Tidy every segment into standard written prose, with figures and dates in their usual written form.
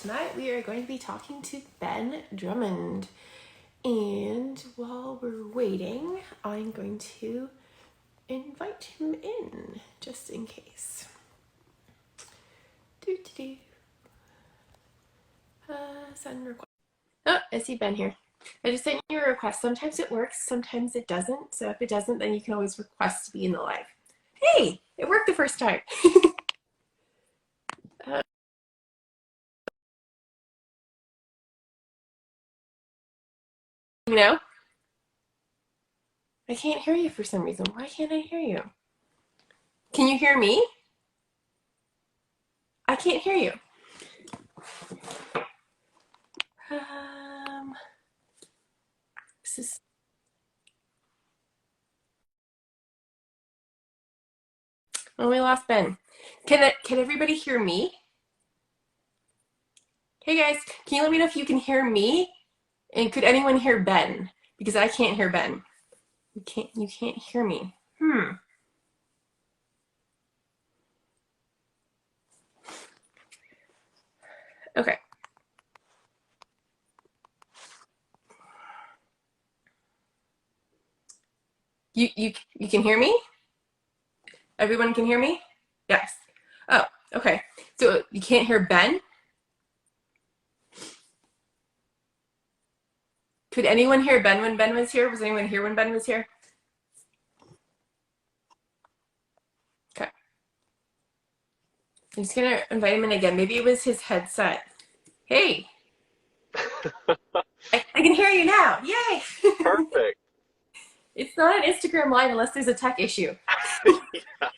tonight we are going to be talking to Ben Drummond. And while we're waiting, I'm going to invite him in just in case. Send request. Oh, I see Ben here. I just sent you a request. Sometimes it works, sometimes it doesn't. So if it doesn't, then you can always request to be in the live. Hey, it worked the first time. You know? I can't hear you for some reason. Why can't I hear you? Can you hear me? I can't hear you. This is... Oh, we lost Ben. Can everybody hear me? Hey guys, can you let me know if you can hear me? And could anyone hear Ben? Because I can't hear Ben. You can't hear me. Okay. You can hear me? Everyone can hear me? Yes. Oh, okay. So you can't hear Ben? Could anyone hear Ben when Ben was here? Was anyone here when Ben was here? Okay. I'm just gonna invite him in again. Maybe it was his headset. Hey. I can hear you now. Yay! Perfect. It's not an Instagram live unless there's a tech issue. Yeah,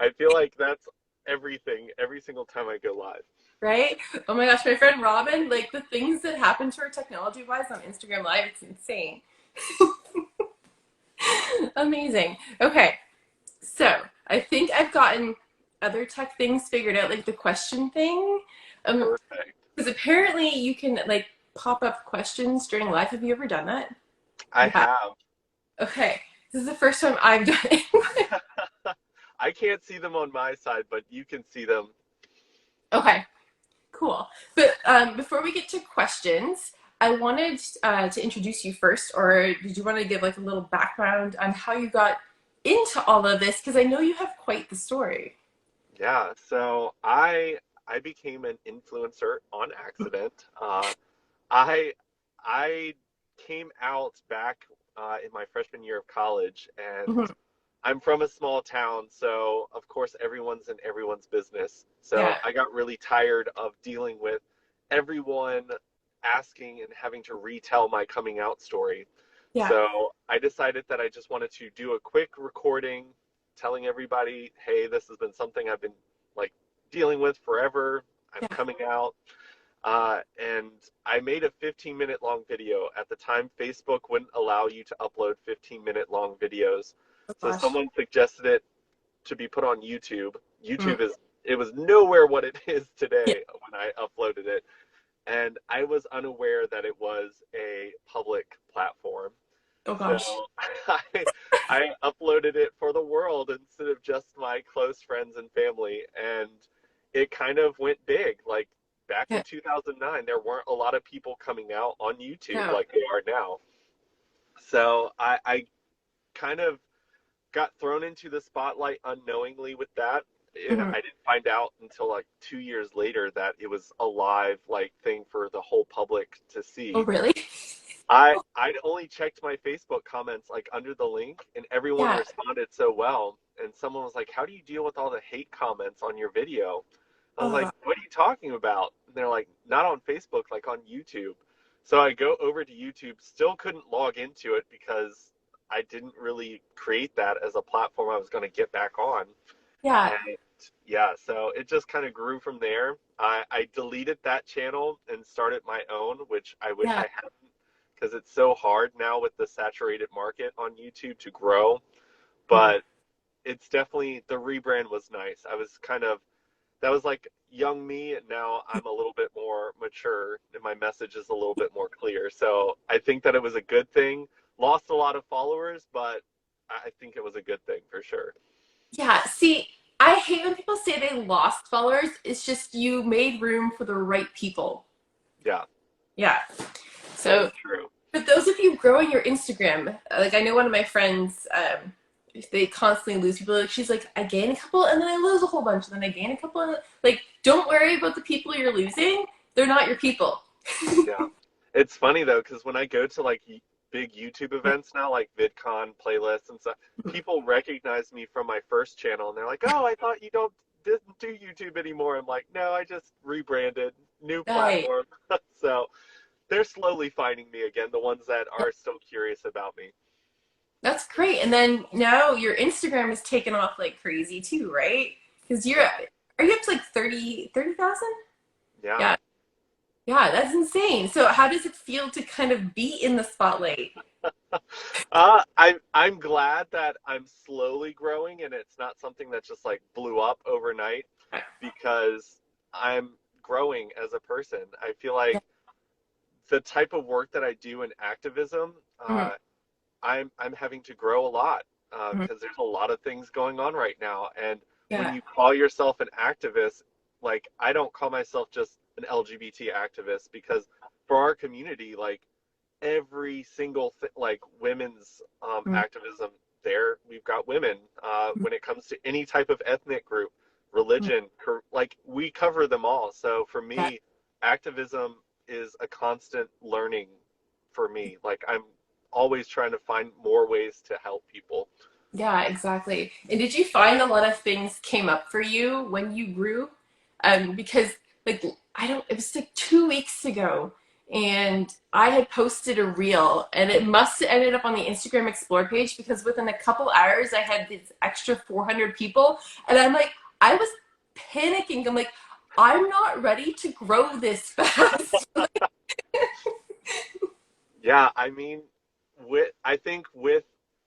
I feel like that's everything every single time I go live. Right? Oh my gosh, my friend Robin, like the things that happen to her technology wise on Instagram Live, it's insane. Amazing. Okay, so I think I've gotten other tech things figured out, like the question thing. Perfect. Because apparently you can like pop up questions during live. Have you ever done that? I You have? have. Okay. This is the first time I've done it. I can't see them on my side, but you can see them. Okay. Cool. But before we get to questions, I wanted to introduce you first, or did you want to give like a little background on how you got into all of this? Because I know you have quite the story. Yeah, so I became an influencer on accident. I I came out back in my freshman year of college, and Mhm. I'm from a small town, so of course everyone's in everyone's business. So Yeah. I got really tired of dealing with everyone asking and having to retell my coming out story. Yeah. So I decided that I just wanted to do a quick recording telling everybody, hey, this has been something I've been like dealing with forever. I'm Yeah. coming out. And I made a 15-minute long video. At the time, Facebook wouldn't allow you to upload 15-minute long videos. Oh So gosh. someone suggested it to be put on YouTube. Mm. It was nowhere what it is Yeah. today when I uploaded it. And I was unaware that it was a public platform. Oh So gosh. I, I uploaded it for the world instead of just my close friends and family. And it kind of went big. Like back Yeah. in 2009, there weren't a lot of people coming out on YouTube No. like they are now. So I kind of got thrown into the spotlight unknowingly with that. And Mhm. I didn't find out until like 2 years later that it was a live like thing for the whole public to Oh see. really? I'd only checked my Facebook comments like under the link, and everyone Yeah. responded so well. And someone was like, "How do you deal with all the hate comments on your video?" I was Oh like, gosh. "What are you talking about?" And they're like, "Not on Facebook, like on YouTube." So I go over to YouTube, still couldn't log into it because I didn't really create that as a platform I was going to get back on. Yeah. And yeah, so it just kind of grew from there. I deleted that channel and started my own, which I wish Yeah. I hadn't because it's so hard now with the saturated market on YouTube to grow. Mhm. But it's definitely the rebrand was nice. I was kind of that was like young me, and now I'm a little bit more mature and my message is a little bit more clear. So I think that it was a good thing. Lost a lot of followers, but I think it was a good thing for sure. Yeah. See, I hate when people say they lost followers. It's just you made room for the right people. Yeah, Yeah. that So is true. for those of you growing your Instagram, like I know one of my friends, they constantly lose people. Like she's like, I gain a couple and then I lose a whole bunch, and then I gain a couple. And like, don't worry about the people you're losing. They're not your people. Yeah. It's funny though, because when I go to like big YouTube events now, like VidCon playlists and stuff, people recognize me from my first channel, and they're like, "Oh, I thought you don't didn't do YouTube anymore." I'm like, "No, I just rebranded, new Right. platform." So they're slowly finding me again, the ones that are still curious about me. That's great. And then now your Instagram is taken off like crazy too, right? Because Yeah, are you up to like 30,000? yeah. Yeah. Yeah, that's insane. So how does it feel to kind of be in the spotlight? I'm glad that I'm slowly growing, and it's not something that just like blew up overnight, because I'm growing as a person. I feel Yeah. like the type of work that I do in activism, Mhm. I'm having to grow a lot, Mhm. because there's a lot of things going on right now. And when Yeah. you call yourself an activist, like I don't call myself just an LGBT activist, because for our community, like every single like women's Mhm. activism, there we've got women. When it comes to any type of ethnic group, Mhm. religion, like we cover them all. So for Yeah. me, activism is a constant learning for me. Like I'm always trying to find more ways to help people. Yeah, exactly. And did you find a lot of things came up for you when you grew? Because like I don't, it was like 2 weeks ago, and I had posted a reel, and it must have ended up on the Instagram Explore page because within a couple hours I had this extra 400 people, and I'm like, I was panicking. I'm like, I'm not ready to grow this fast. Yeah, I mean, I think with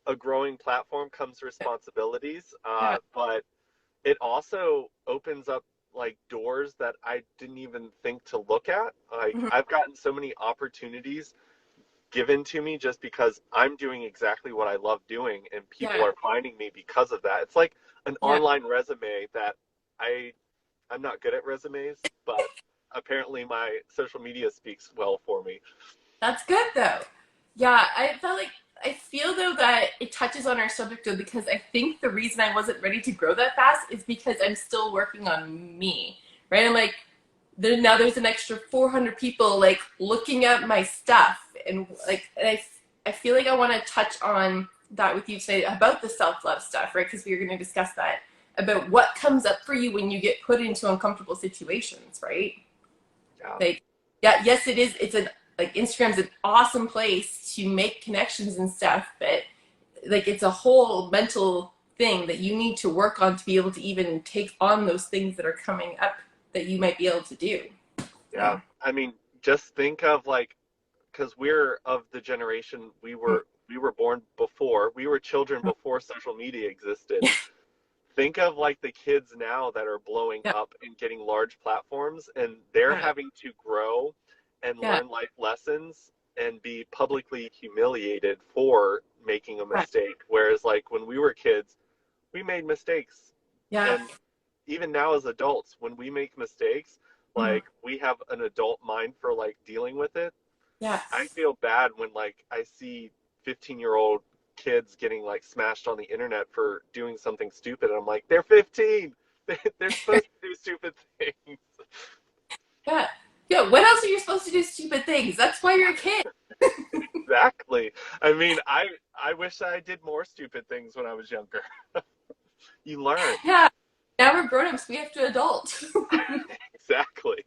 a growing platform comes responsibilities, Yeah. but it also opens up like doors that I didn't even think to look at. Like Mhm. I've gotten so many opportunities given to me just because I'm doing exactly what I love doing, and people Yeah. are finding me because of that. It's like an Yeah. online resume that I I'm not good at resumes, but apparently my social media speaks well for me. That's good though. Yeah, I felt like I feel though that it touches on our subject though because I think the reason I wasn't ready to grow that fast is because I'm still working on me, right? I'm like now there's an extra 400 people like looking at my stuff, and like I feel like I want to touch on that with you today about the self-love stuff, right? Because we were going to discuss that about what comes up for you when you get put into uncomfortable situations, right? Yeah. Like, yeah, yes, it is. It's an like Instagram's an awesome place to make connections and stuff, but like it's a whole mental thing that you need to work on to be able to even take on those things that are coming up that you might be able to do. Yeah. Yeah. I mean, just think of like, because we're of the generation, we were born before, we were children before social media existed. Think of like the kids now that are blowing Yeah. up and getting large platforms, and they're Yeah. having to grow and Yeah. learn life lessons and be publicly humiliated for making a Yeah. mistake. Whereas like when we were kids, we made mistakes. Yeah. And even now as adults, when we make mistakes, Mhm. like we have an adult mind for like dealing with it. Yeah. I feel bad when like I see 15-year-old kids getting like smashed on the internet for doing something stupid. And I'm like, they're 15. They're supposed to do stupid things. Yeah. Yeah. When else are you supposed to do stupid things? That's why you're a kid. Exactly. I mean, I wish I did more stupid things when I was younger. You learn. Yeah. Now we're grown-ups. We have to adult. Exactly.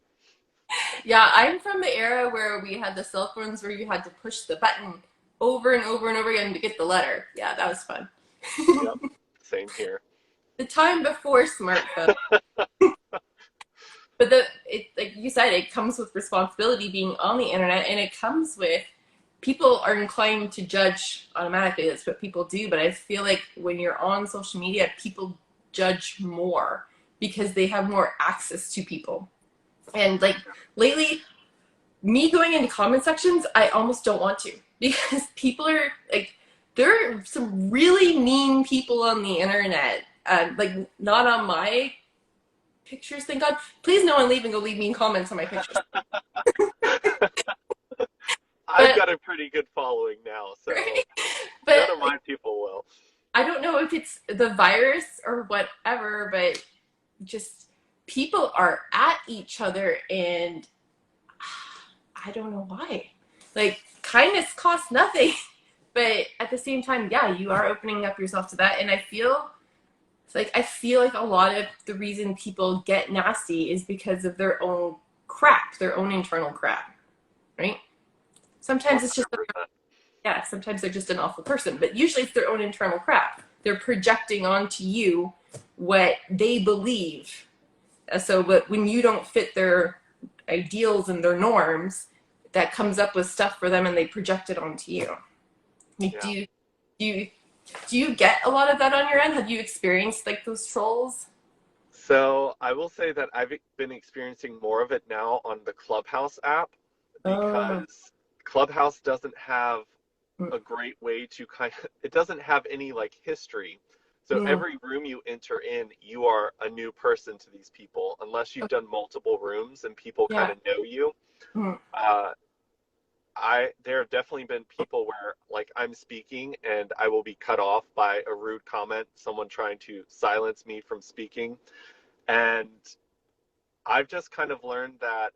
Yeah, I'm from the era where we had the cell phones where you had to push the button over and over and over again to get the letter. Yeah, that was fun. Yep. Same here. The time before smartphone. But like you said, it comes with responsibility being on the internet, and it comes with people are inclined to judge automatically. That's what people do. But I feel like when you're on social media, people judge more because they have more access to people. And like lately, me going into comment sections, I almost don't want to because people are like, there are some really mean people on the internet. Like not on my pictures, thank God. Please, no one leave and go leave mean comments on my pictures. I've But got a pretty good following now, so right? But none of like, my people will. I don't know if it's the virus or whatever, but just people are at each other and I don't know why. Like kindness costs nothing, but at the same time, yeah, you are opening up yourself to that, and I feel like a lot of the reason people get nasty is because of their own crap, their own internal crap, right? Sometimes it's just 100%. yeah, sometimes they're just an awful person, but usually it's their own internal crap. They're projecting onto you what they believe. But when you don't fit their ideals and their norms, that comes up with stuff for them and they project it onto you. Like, Yeah. do you do you get a lot of that on your end? Have you experienced like those trolls? So I will say that I've been experiencing more of it now on the Clubhouse app Oh, because Clubhouse doesn't have mm, a great way to it doesn't have any like history. So mm, every room you enter in, you are a new person to these people unless you've done multiple rooms and people kind yeah. of know you. Mm, Uh, there have definitely been people where like I'm speaking and I will be cut off by a rude comment, someone trying to silence me from speaking. And I've just kind of learned that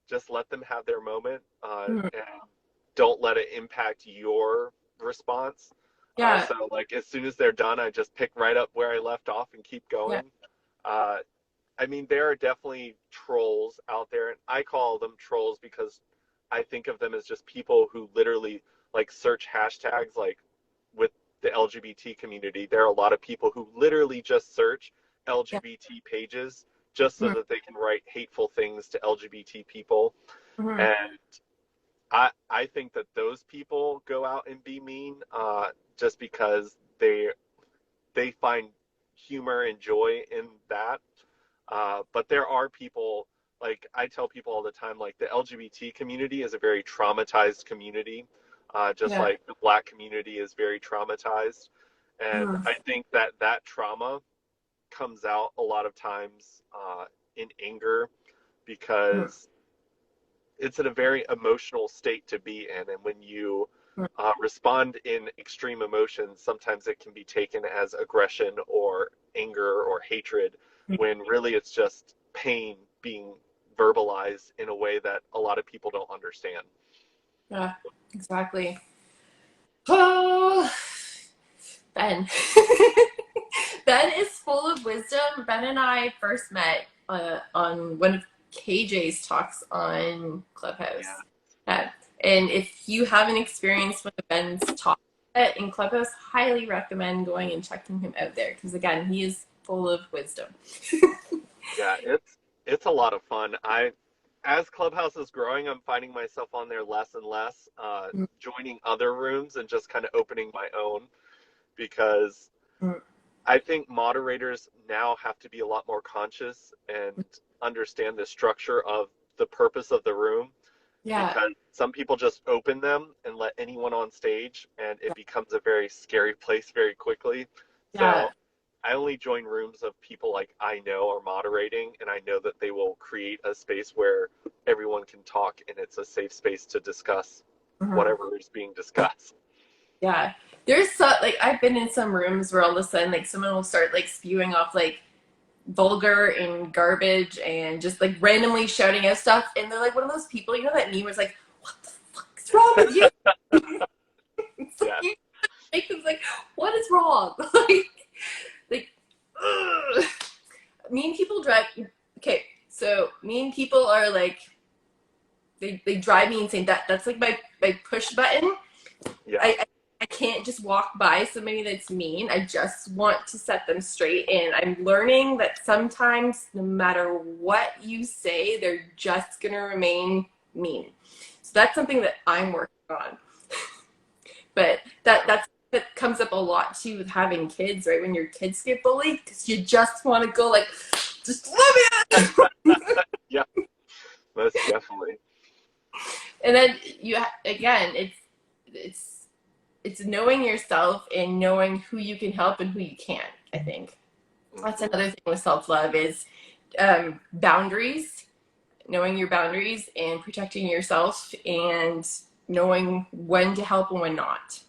just let them have their moment, mm, and don't let it impact your response. yeah, So like as soon as they're done, I just pick right up where I left off and keep yeah, going. Uh, I mean, there are definitely trolls out there, and I call them trolls because I think of them as just people who literally like search hashtags like with the LGBT community. There are a lot of people who literally just search yeah. LGBT pages just so Mm, that they can write hateful things to LGBT people. mm, And I think that those people go out and be mean just because they find humor and joy in that. But there are people, like I tell people all the time, like the LGBT community is a very traumatized community, just yeah. like the Black community is very traumatized. And Mm, I think that that trauma comes out a lot of times in anger mm, because it's in a very emotional state to be in. And when you mm, respond in extreme emotions, sometimes it can be taken as aggression or anger or hatred, mm. when really it's just pain being verbalized in a way that a lot of people don't understand. Yeah, exactly. Oh, Ben. Ben is full of wisdom. Ben and I first met on one of KJ's talks on Yeah. Clubhouse. Uh, and if you haven't experienced one of Ben's talks in Clubhouse, highly recommend going and checking him out there because, again, he is full of wisdom. Yeah, it's a lot of fun. As Clubhouse is growing, I'm finding myself on there less and less, joining other rooms and just kind of opening my own because I think moderators now have to be a lot more conscious and understand the structure of the purpose of the room, Yeah, because some people just open them and let anyone on stage and it becomes a very scary place very quickly. yeah, So I only join rooms of people like I know are moderating and I know that they will create a space where everyone can talk and it's a safe space to discuss mhm, whatever is being discussed. yeah. There's so like I've been in some rooms where all of a sudden like someone will start like spewing off like vulgar and garbage and just like randomly shouting out stuff. And they're like one of those people, you know that meme was like, what the fuck is wrong with you? It's like, Yeah. you make them like, what is wrong? like, ugh. Mean people drive. Okay, so mean people are like, they drive me insane. That's like my push button. Yeah. I can't just walk by somebody that's mean. I just want to set them straight. And I'm learning that sometimes, no matter what you say, they're just going to remain mean. So that's something that I'm working on. But that comes up a lot too with having kids, right? When your kids get bullied, because you just want to go like, just let me. Yeah. Most definitely. And then again, it's it's knowing yourself and knowing who you can help and who you can't. I think that's Hmm. another thing with self love is boundaries, knowing your boundaries and protecting yourself. And knowing when to help and when not.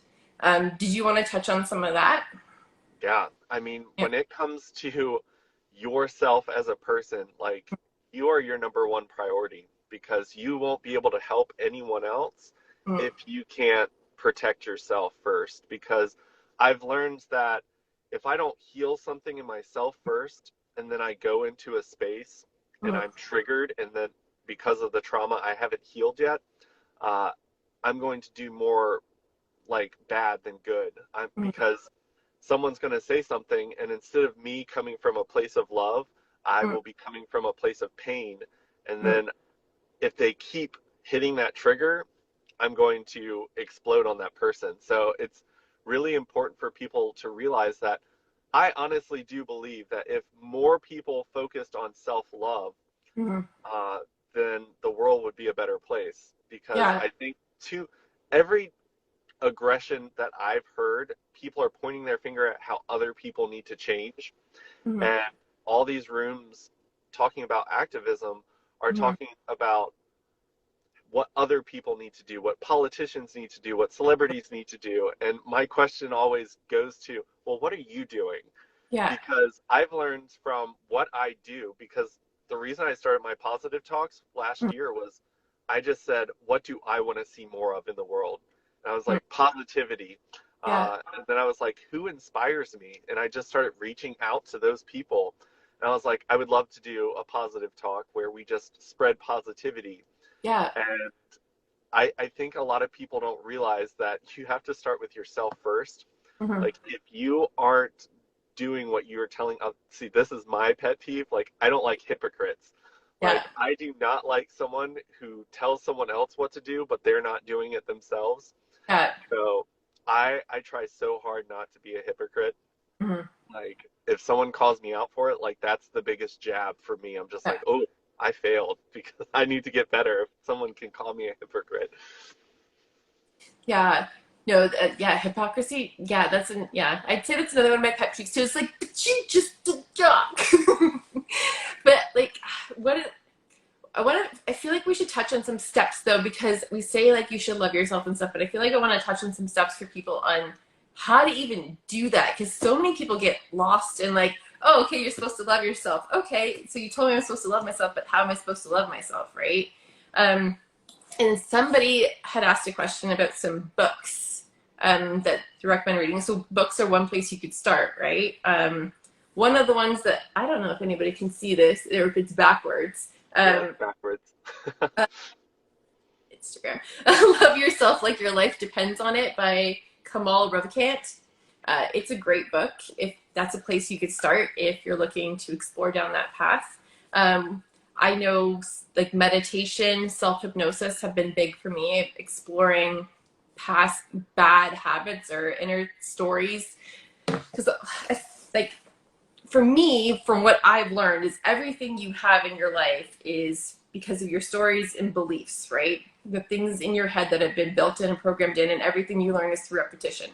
Did you want to touch on some of that? Yeah. I mean, Yeah. when it comes to yourself as a person, like you are your number one priority because you won't be able to help anyone else Mm, if you can't protect yourself first. Because I've learned that if I don't heal something in myself first and then I go into a space and mm, I'm triggered and then because of the trauma I haven't healed yet, uh, I'm going to do more like bad than good. mm, Because someone's going to say something, and instead of me coming from a place of love, I mm, will be coming from a place of pain. And mm, then if they keep hitting that trigger, I'm going to explode on that person. So it's really important for people to realize that I honestly do believe that if more people focused on self love, mm. uh, then the world would be a better place. Because Yeah. I think, too, every aggression that I've heard, people are pointing their finger at how other people need to change. Mm, And all these rooms talking about activism are mm, talking about what other people need to do, what politicians need to do, what celebrities need to do. And my question always goes to, well, what are you doing? yeah. Because I've learned from what I do, because the reason I started my positive talks last Mm, year was I just said, what do I want to see more of in the world? And I was mm, like, positivity. yeah. And then I was like, who inspires me? And I just started reaching out to those people. And I was like, I would love to do a positive talk where we just spread positivity. Yeah. And I think a lot of people don't realize that you have to start with yourself first. Mhm. Like, if you aren't doing what you're telling others, see, this is my pet peeve. Like, I don't like hypocrites. Yeah. Like, I do not like someone who tells someone else what to do, but they're not doing it themselves. Yeah. So I try so hard not to be a hypocrite. Mhm. Like, if someone calls me out for it, like, that's the biggest jab for me. I'm just Yeah. like, oh, I failed because I need to get better. If someone can call me a hypocrite. Yeah. No, yeah, hypocrisy. Yeah, yeah. I'd say that's another one of my pet peeves too. It's like, but you just did job. But like, what I feel like we should touch on some steps though, because we say like you should love yourself and stuff, but I feel like I want to touch on some steps for people on how to even do that, because so many people get lost in like, oh, okay, you're supposed to love yourself. Okay, so you told me I'm supposed to love myself, but how am I supposed to love myself, right? Um, and somebody had asked a question about some books that you recommend reading. So books are one place you could start, right? One of the ones that I don't know if anybody can see this or if it's backwards. Yeah, it's Um, backwards. Instagram. Love Yourself Like Your Life Depends on It by Kamal Ravikant. It's a great book if that's a place you could start if you're looking to explore down that path. Um, I know like meditation, self hypnosis have been big for me, exploring past bad habits or inner stories. Because, like, for me, from what I've learned, is everything you have in your life is because of your stories and beliefs, right? The things in your head that have been built in and programmed in, and everything you learn is through repetition.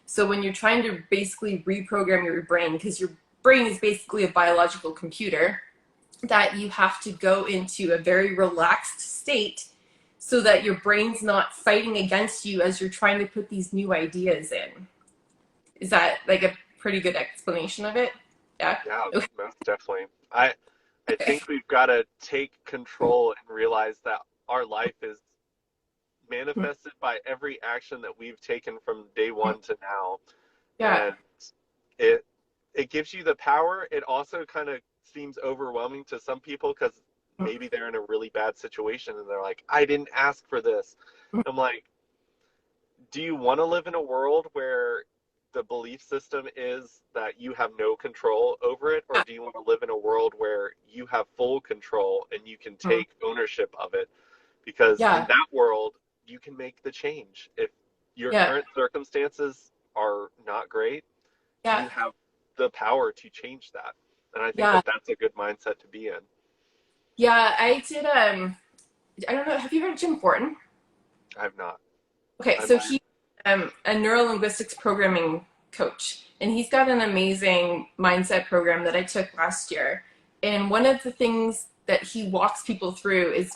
So when you're trying to basically reprogram your brain, because your brain is basically a biological computer, that you have to go into a very relaxed state so that your brain's not fighting against you as you're trying to put these new ideas in. Is that like a pretty good explanation of it? Yeah. Yeah, Okay. most definitely. I think we've got to take control and realize that our life is manifested by every action that we've taken from day one to now. Yeah. And it it gives you the power. It also kind of seems overwhelming to some people because maybe they're in a really bad situation and they're like, I didn't ask for this. I'm like, do you want to live in a world where the belief system is that you have no control over it, or do you want to live in a world where you have full control and you can take ownership of it? Because in Yeah. that world, you can make the change. If your Yeah. current circumstances are not great, Yeah. you have the power to change that. And I think Yeah. that that's a good mindset to be in. Yeah. I did. I don't know. Have you heard of Jim Fortin? I've not. Okay, I so might. he's a neurolinguistics programming coach, and he's got an amazing mindset program that I took last year. And one of the things that he walks people through is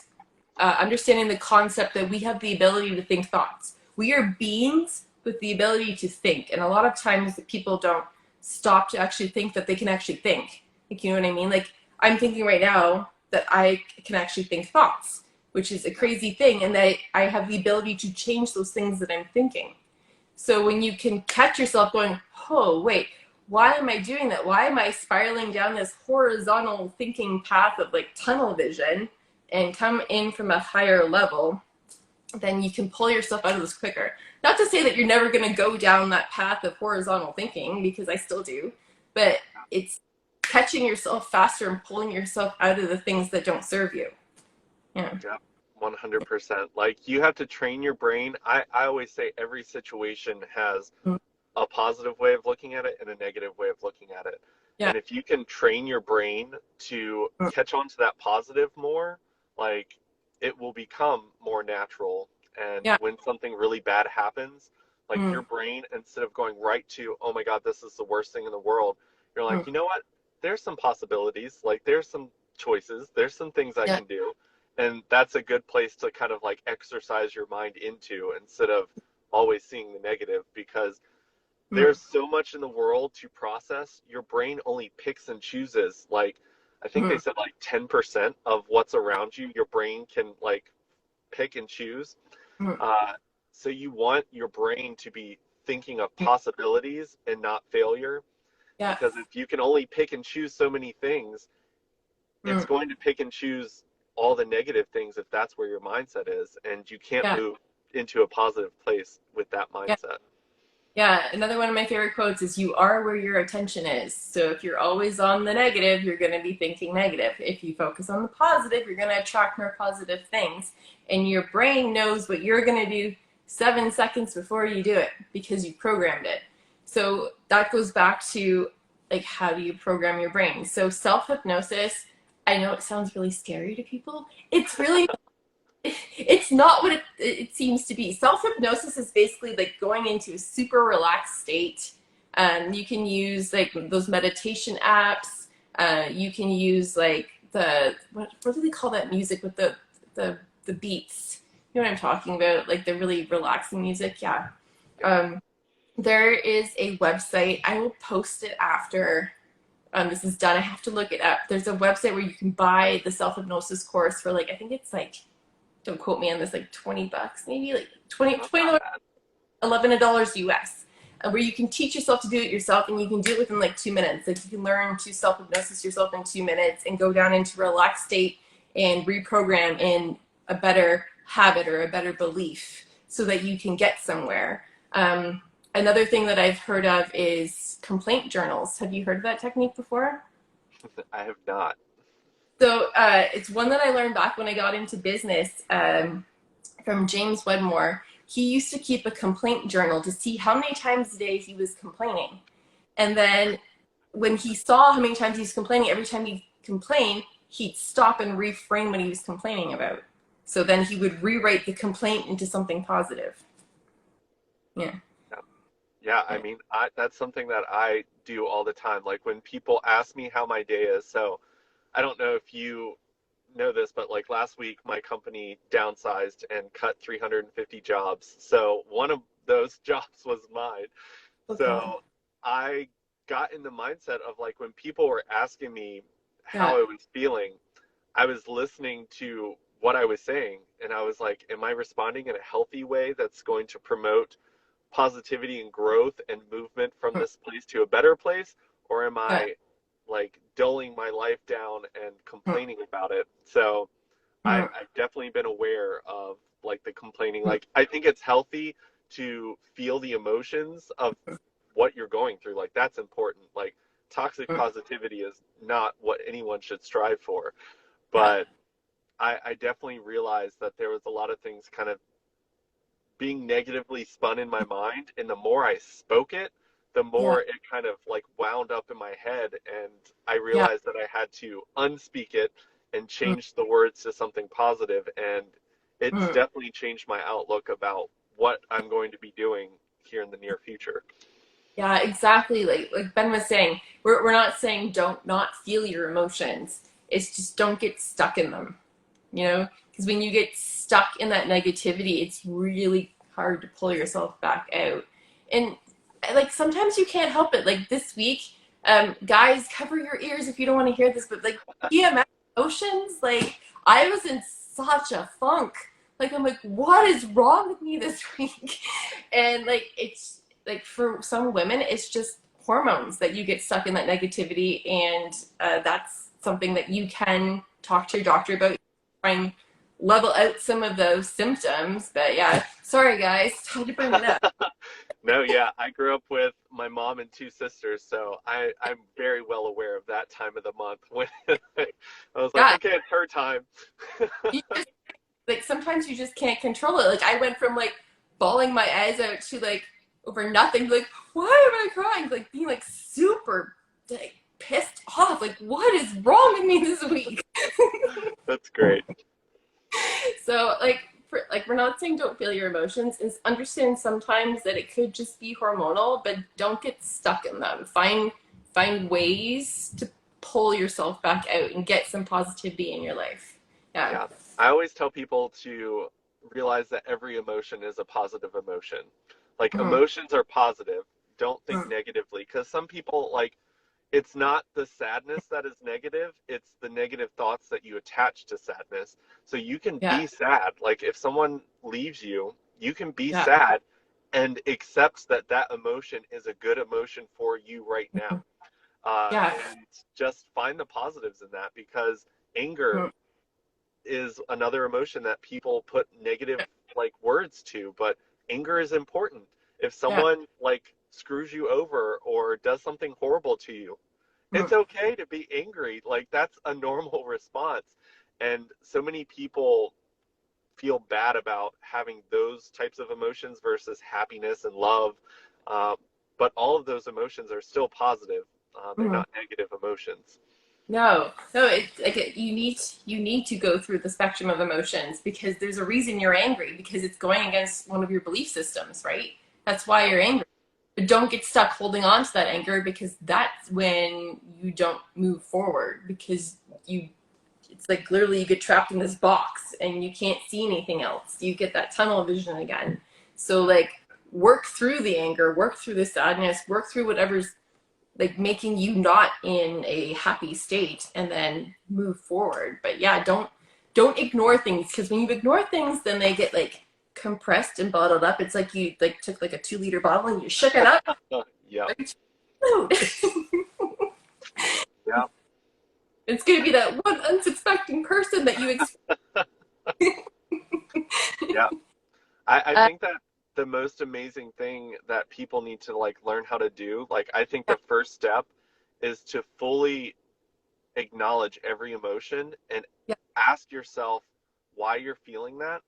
understanding the concept that we have the ability to think thoughts. We are beings with the ability to think. And a lot of times people don't stop to actually think that they can actually think. Like, you know what I mean? Like, I'm thinking right now that I can actually think thoughts, which is a crazy thing, and that I have the ability to change those things that I'm thinking. So when you can catch yourself going, oh, wait, why am I doing that? Why am I spiraling down this horizontal thinking path of like tunnel vision and come in from a higher level? Then you can pull yourself out of this quicker. Not to say that you're never going to go down that path of horizontal thinking, because I still do, but it's catching yourself faster and pulling yourself out of the things that don't serve you. Yeah. Yeah, 100%. Like you have to train your brain. I always say every situation has Mm. a positive way of looking at it and a negative way of looking at it. Yeah. And if you can train your brain to Mm. catch on to that positive more, like it will become more natural. And Yeah. when something really bad happens, like your Mm. brain, instead of going right to, oh my God, this is the worst thing in the world, you're like, Mm. you know what? There's some possibilities. Like there's some choices. There's some things I Yeah. can do. And that's a good place to kind of like exercise your mind into instead of always seeing the negative, because Mm. there's so much in the world to process. Your brain only picks and chooses. Like, I think they Mm. said like 10% of what's around you, your brain can like pick and choose. Mm. Uh, so you want your brain to be thinking of possibilities and not failure. Yeah. Because if you can only pick and choose so many things, it's Mm. going to pick and choose all the negative things if that's where your mindset is. And you can't Yeah. move into a positive place with that Yeah. mindset. Yeah, another one of my favorite quotes is you are where your attention is. So if you're always on the negative, you're going to be thinking negative. If you focus on the positive, you're going to attract more positive things. And your brain knows what you're going to do 7 seconds before you do it because you programmed it. So that goes back to like, how do you program your brain? So self-hypnosis, I know it sounds really scary to people. It's really it's not what it seems to be. Self hypnosis is basically like going into a super relaxed state. You can use like those meditation apps. You can use like what do they call that music with the beats? You know what I'm talking about? Like the really relaxing music. Yeah. Yeah. Um, there is a website. I will post it after this is done. I have to look it up. There's a website where you can buy the self hypnosis course for like I think it's like don't quote me on this, like $20, maybe like 20, That's not $20, bad. $11 US, where you can teach yourself to do it yourself and you can do it within like 2 minutes. Like you can learn to self hypnosis yourself in 2 minutes and go down into a relaxed state and reprogram in a better habit or a better belief so that you can get somewhere. Another thing that I've heard of is complaint journals. Have you heard of that technique before? I have not. So it's one that I learned back when I got into business from James Wedmore. He used to keep a complaint journal to see how many times a day he was complaining. And then when he saw how many times he was complaining, every time he complained, he'd stop and reframe what he was complaining about. So then he would rewrite the complaint into something positive. Yeah. Yeah. Yeah, I mean, that's something that I do all the time. Like when people ask me how my day is, so I don't know if you know this, but like last week, my company downsized and cut 350 jobs. So one of those jobs was mine. Oh, God. So I got in the mindset of like when people were asking me Yeah. how I was feeling, I was listening to what I was saying, and I was like, am I responding in a healthy way that's going to promote positivity and growth and movement from this place to a better place? Or am Yeah. I like dulling my life down and complaining about it? So I've definitely been aware of like the complaining. Like I think it's healthy to feel the emotions of what you're going through. Like that's important. Like toxic positivity is not what anyone should strive for. Yeah. But I definitely realized that there was a lot of things kind of being negatively spun in my mind, and the more I spoke it, the Yeah. more it kind of like wound up in my head, and I Yeah. realized that I had to unspeak it and change the words to something positive, and it's Mm. definitely changed my outlook about what I'm going to be doing here in the near future. Yeah, exactly. Like Ben was saying, we're not saying don't not feel your emotions. It's just don't get stuck in them. because when you get stuck in that negativity, it's really hard to pull yourself back out. And like sometimes you can't help it. Like this week, guys, cover your ears if you don't want to hear this, but like PMS emotions, like I was in such a funk. Like I'm like, what is wrong with me this week? And like it's like for some women, it's just hormones that you get stuck in that negativity, and that's something that you can talk to your doctor about, try and level out some of those symptoms. But yeah, sorry guys, had to bring it up. No, yeah, I grew up with my mom and two sisters, so I'm very well aware of that time of the month when I was like, Yeah, okay, it's her time. you just like sometimes you just can't control it. Like I went from like bawling my eyes out to like over nothing, like why am I crying? Like being like super like pissed off. Like what is wrong with me this week? That's great. So like we're not saying don't feel your emotions, is understand sometimes that it could just be hormonal, but don't get stuck in them. Find ways to pull yourself back out and get some positivity in your life. Yeah. Yeah. I always tell people to realize that every emotion is a positive emotion. Like Mm, emotions are positive. Don't think mm, negatively because some people like it's not the sadness that is negative, it's the negative thoughts that you attach to sadness. So you can yeah, be sad. Like if someone leaves you, you can be yeah, sad and accepts that that emotion is a good emotion for you right now. mm, yeah, And just find the positives in that because anger mm, is another emotion that people put negative like words to, but anger is important. If yeah, someone like screws you over or does something horrible to you, it's mm, okay to be angry. Like that's a normal response. And so many people feel bad about having those types of emotions versus happiness and love. Um, but all of those emotions are still positive. They're mm. not negative emotions. No, it's like you need to go through the spectrum of emotions, because there's a reason you're angry, because it's going against one of your belief systems, right? That's why Yeah. you're angry. But don't get stuck holding on to that anger, because that's when you don't move forward, because you it's like literally you get trapped in this box and you can't see anything else. You get that tunnel vision again. So like work through the anger, work through the sadness, work through whatever's like making you not in a happy state, and then move forward. But yeah, don't ignore things, because when you ignore things, then they get like compressed and bottled up. It's like you like took like a 2 liter bottle and you shook it up. Yeah. Yeah. It's gonna be that one unsuspecting person that you expect. Yeah. I uh, think that the most amazing thing that people need to like learn how to do, like I think yeah, the first step is to fully acknowledge every emotion and yeah, ask yourself why you're feeling that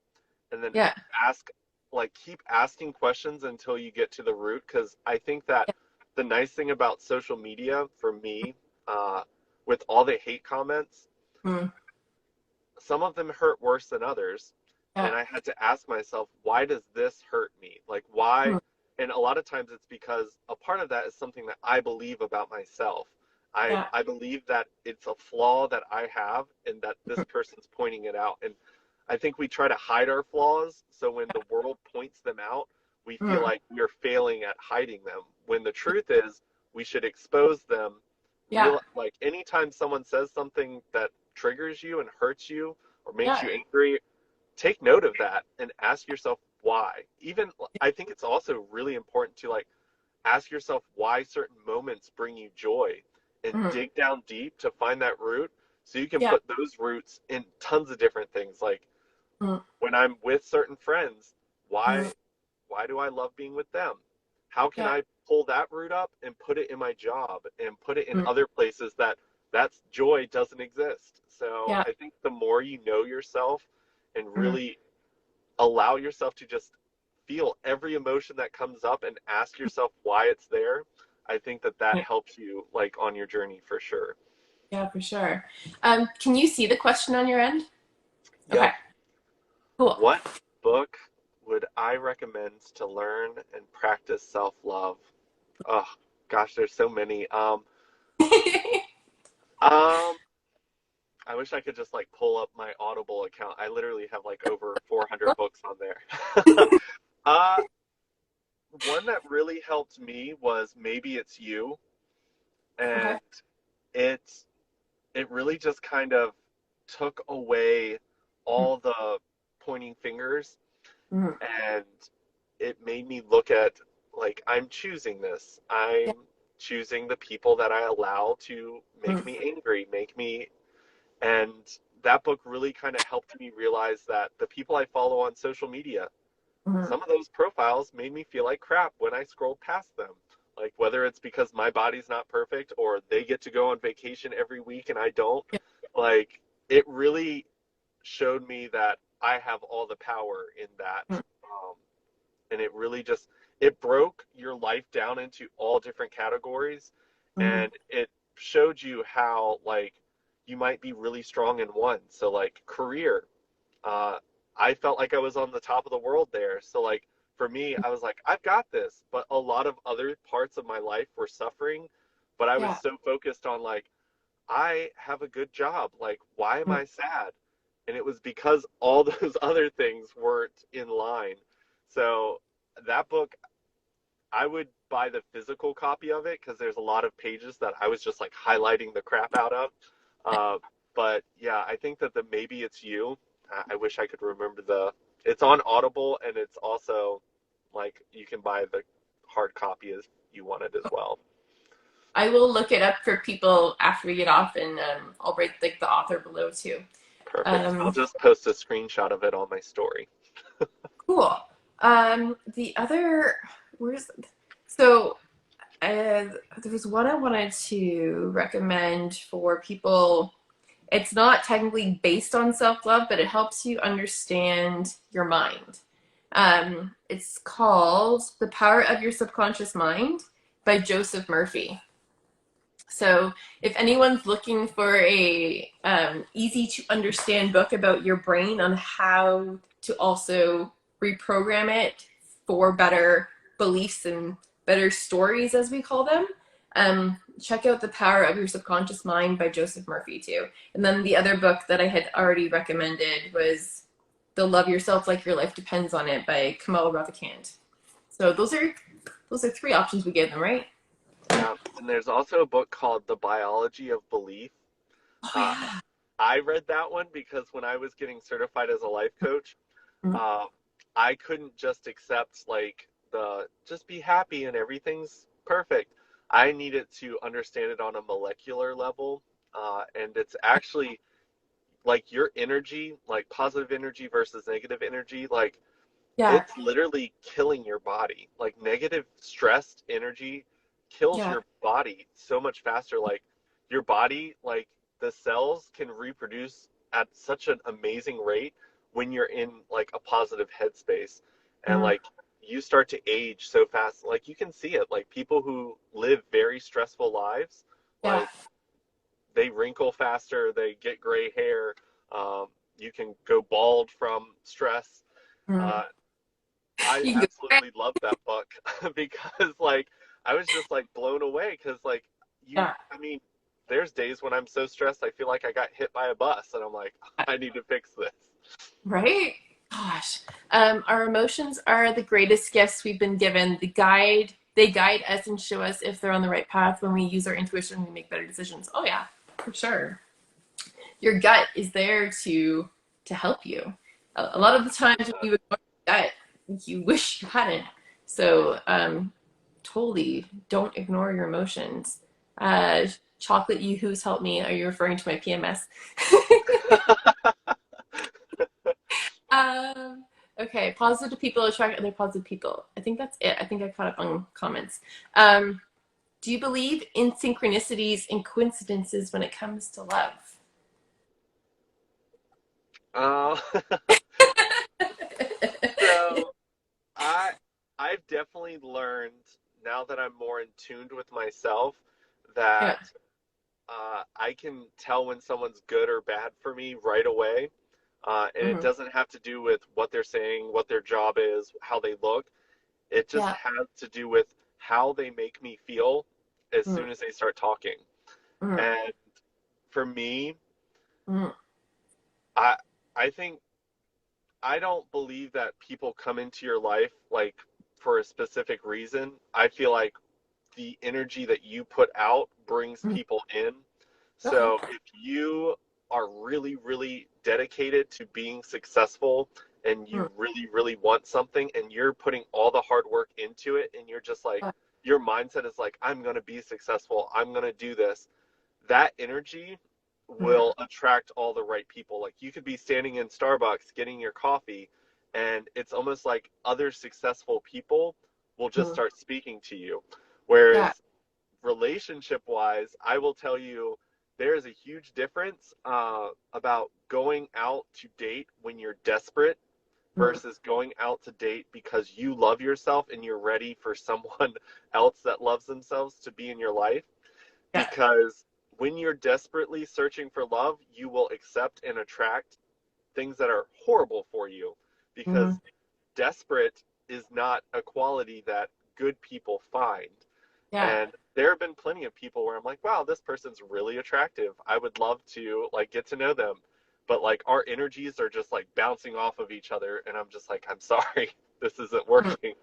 and then yeah, ask like keep asking questions until you get to the root because I think that the nice thing about social media for me with all the hate comments, mm, some of them hurt worse than others. yeah, And I had to ask myself, why does this hurt me? Like, why? mm, And a lot of times it's because a part of that is something that I believe about myself. yeah, I believe that it's a flaw that I have and that this mm, person's pointing it out. And I think we try to hide our flaws. So when the world points them out, we feel mm, like we're failing at hiding them. When the truth is, we should expose them. yeah, Real like anytime someone says something that triggers you and hurts you or makes yeah, you angry, take note of that and ask yourself why. Even I think it's also really important to like ask yourself why certain moments bring you joy and mm, dig down deep to find that root so you can yeah, put those roots in tons of different things like mm, when I'm with certain friends, mm, why do I love being with them? How can yeah, I pull that root up and put it in my job and put it in mm, other places that that's joy doesn't exist. So yeah, I think the more you know yourself and mm, really allow yourself to just feel every emotion that comes up and ask yourself why it's there, I think that that yeah, helps you like on your journey for sure. yeah, for sure. Can you see the question on your end? Okay, Yep. cool. What book would I recommend to learn and practice self-love? Oh gosh, there's so many. Um I wish I could just like pull up my Audible account. I literally have like over 400 books on there. uh, One that really helped me was Maybe It's You, Okay. and it it really just kind of took away all the pointing fingers, Mm-hmm. and it made me look at like I'm choosing this. I'm Yeah. choosing the people that I allow to make Mm-hmm. me angry, make me, and that book really kind of helped me realize that the people I follow on social media, some of those profiles made me feel like crap when I scrolled past them. Like whether it's because my body's not perfect or they get to go on vacation every week and I don't, Yeah. like it really showed me that I have all the power in that. Um, and it really just it broke your life down into all different categories, Mm-hmm. and it showed you how like you might be really strong in one. So like career, uh, I felt like I was on the top of the world there. So like for me, I was like, I've got this. But a lot of other parts of my life were suffering. But I was Yeah. so focused on like, I have a good job. Like, why am I sad? And it was because all those other things weren't in line. So that book, I would buy the physical copy of it because there's a lot of pages that I was just like highlighting the crap out of. Uh, but yeah, I think that the Maybe It's You. I wish I could remember the. It's on Audible, and it's also like you can buy the hard copy as you want it as well. I will look it up for people after we get off, and I'll write like the author below too. Perfect. I'll Um, just post a screenshot of it on my story. cool. The other, where's so there was one I wanted to recommend for people. It's not technically based on self love, but it helps you understand your mind. It's called The Power of Your Subconscious Mind by Joseph Murphy. So, if anyone's looking for a easy to understand book about your brain on how to also reprogram it for better beliefs and better stories, as we call them, check out The Power of Your Subconscious Mind by Joseph Murphy, too. And then the other book that I had already recommended was The Love Yourself Like Your Life Depends on It by Kamal Ravikant. So those are three options we gave them, right? Yeah, and there's also a book called The Biology of Belief. Oh Uh, yeah. I read that one because when I was getting certified as a life coach, Mm-hmm. uh, I couldn't just accept like the just be happy and everything's perfect. I needed to understand it on a molecular level, and it's actually like your energy, like positive energy versus negative energy, like Yeah. it's literally killing your body. Like negative stressed energy kills Yeah. your body so much faster. Like your body, like the cells can reproduce at such an amazing rate when you're in like a positive headspace. And Mm, like you start to age so fast. Like you can see it. Like people who live very stressful lives, yeah. like they wrinkle faster, they get gray hair. Um, you can go bald from stress. Mm. Uh, I You can go. absolutely love that book because like I was just like blown away because like Yeah. I mean there's days when I'm so stressed I feel like I got hit by a bus and I'm like I need to fix this. Right? Gosh. Our emotions are the greatest gifts we've been given. They guide us and show us if they're on the right path. When we use our intuition, we make better decisions. Oh yeah, for sure. Your gut is there to help you. A lot of the times when you ignore your gut, you wish you hadn't. So totally don't ignore your emotions. Chocolate Yoo-hoos help me. Are you referring to my PMS? Um, okay, positive people attract other positive people. I think that's it. I think I caught up on comments. Do you believe in synchronicities and coincidences when it comes to love? uh, so I I've definitely learned now that I'm more in tuned with myself Yeah. that I can tell when someone's good or bad for me right away. And it Hmm. doesn't have to do with what they're saying, what their job is, how they look. It just Yeah. has to do with how they make me feel as Mm-hmm. soon as they start talking. Mm-hmm. And for me, Mm, I I think I don't believe that people come into your life like for a specific reason. I feel like the energy that you put out brings mm. people in. Okay. So if you are really, really dedicated to being successful and Mm, you really, really want something and you're putting all the hard work into it and you're just like, uh, your mindset is like, I'm going to be successful. I'm going to do this. That energy mm, will attract all the right people. Like you could be standing in Starbucks getting your coffee, and it's almost like other successful people will just mm. start speaking to you. Yeah. Whereas relationship wise, I will tell you there is a huge difference about going out to date when you're desperate Mm, versus going out to date because you love yourself and you're ready for someone else that loves themselves to be in your life. yeah. Because when you're desperately searching for love, you will accept and attract things that are horrible for you Hmm. because desperate is not a quality that good people find. Yeah. And there have been plenty of people where I'm like, wow, this person's really attractive. I would love to like get to know them. But like our energies are just like bouncing off of each other and I'm just like, I'm sorry, this isn't Mm. working.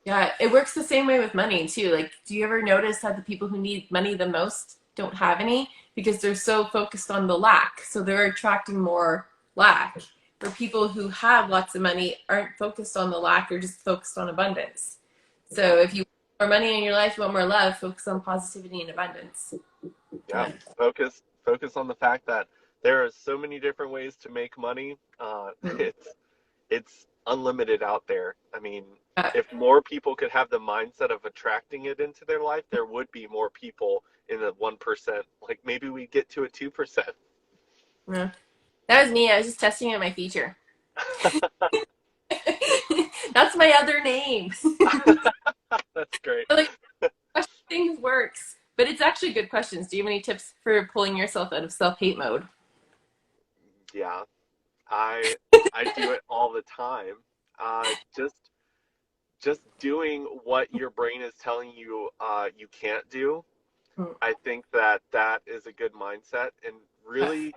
Yeah. It works the same way with money too. Like, do you ever notice that the people who need money the most don't have any because they're so focused on the lack? So they're attracting more lack. Where people who have lots of money aren't focused on the lack, they're just focused on abundance. Yeah. So if you want more money in your life, you want more love, focus on positivity and abundance. Yeah. Yeah. Focus on the fact that there are so many different ways to make money. Mm. It's unlimited out there. I mean, Yeah. if more people could have the mindset of attracting it into their life, there would be more people in the 1%. Like maybe we get to a 2%. Yeah. That was me. I was just testing out my feature. That's my other name. That's great. Like, question things works, but it's actually good questions. Do you have any tips for pulling yourself out of self-hate mode? Yeah, I I do it all the time. Just doing what your brain is telling you you can't do. Mm. I think that that is a good mindset and Yeah. really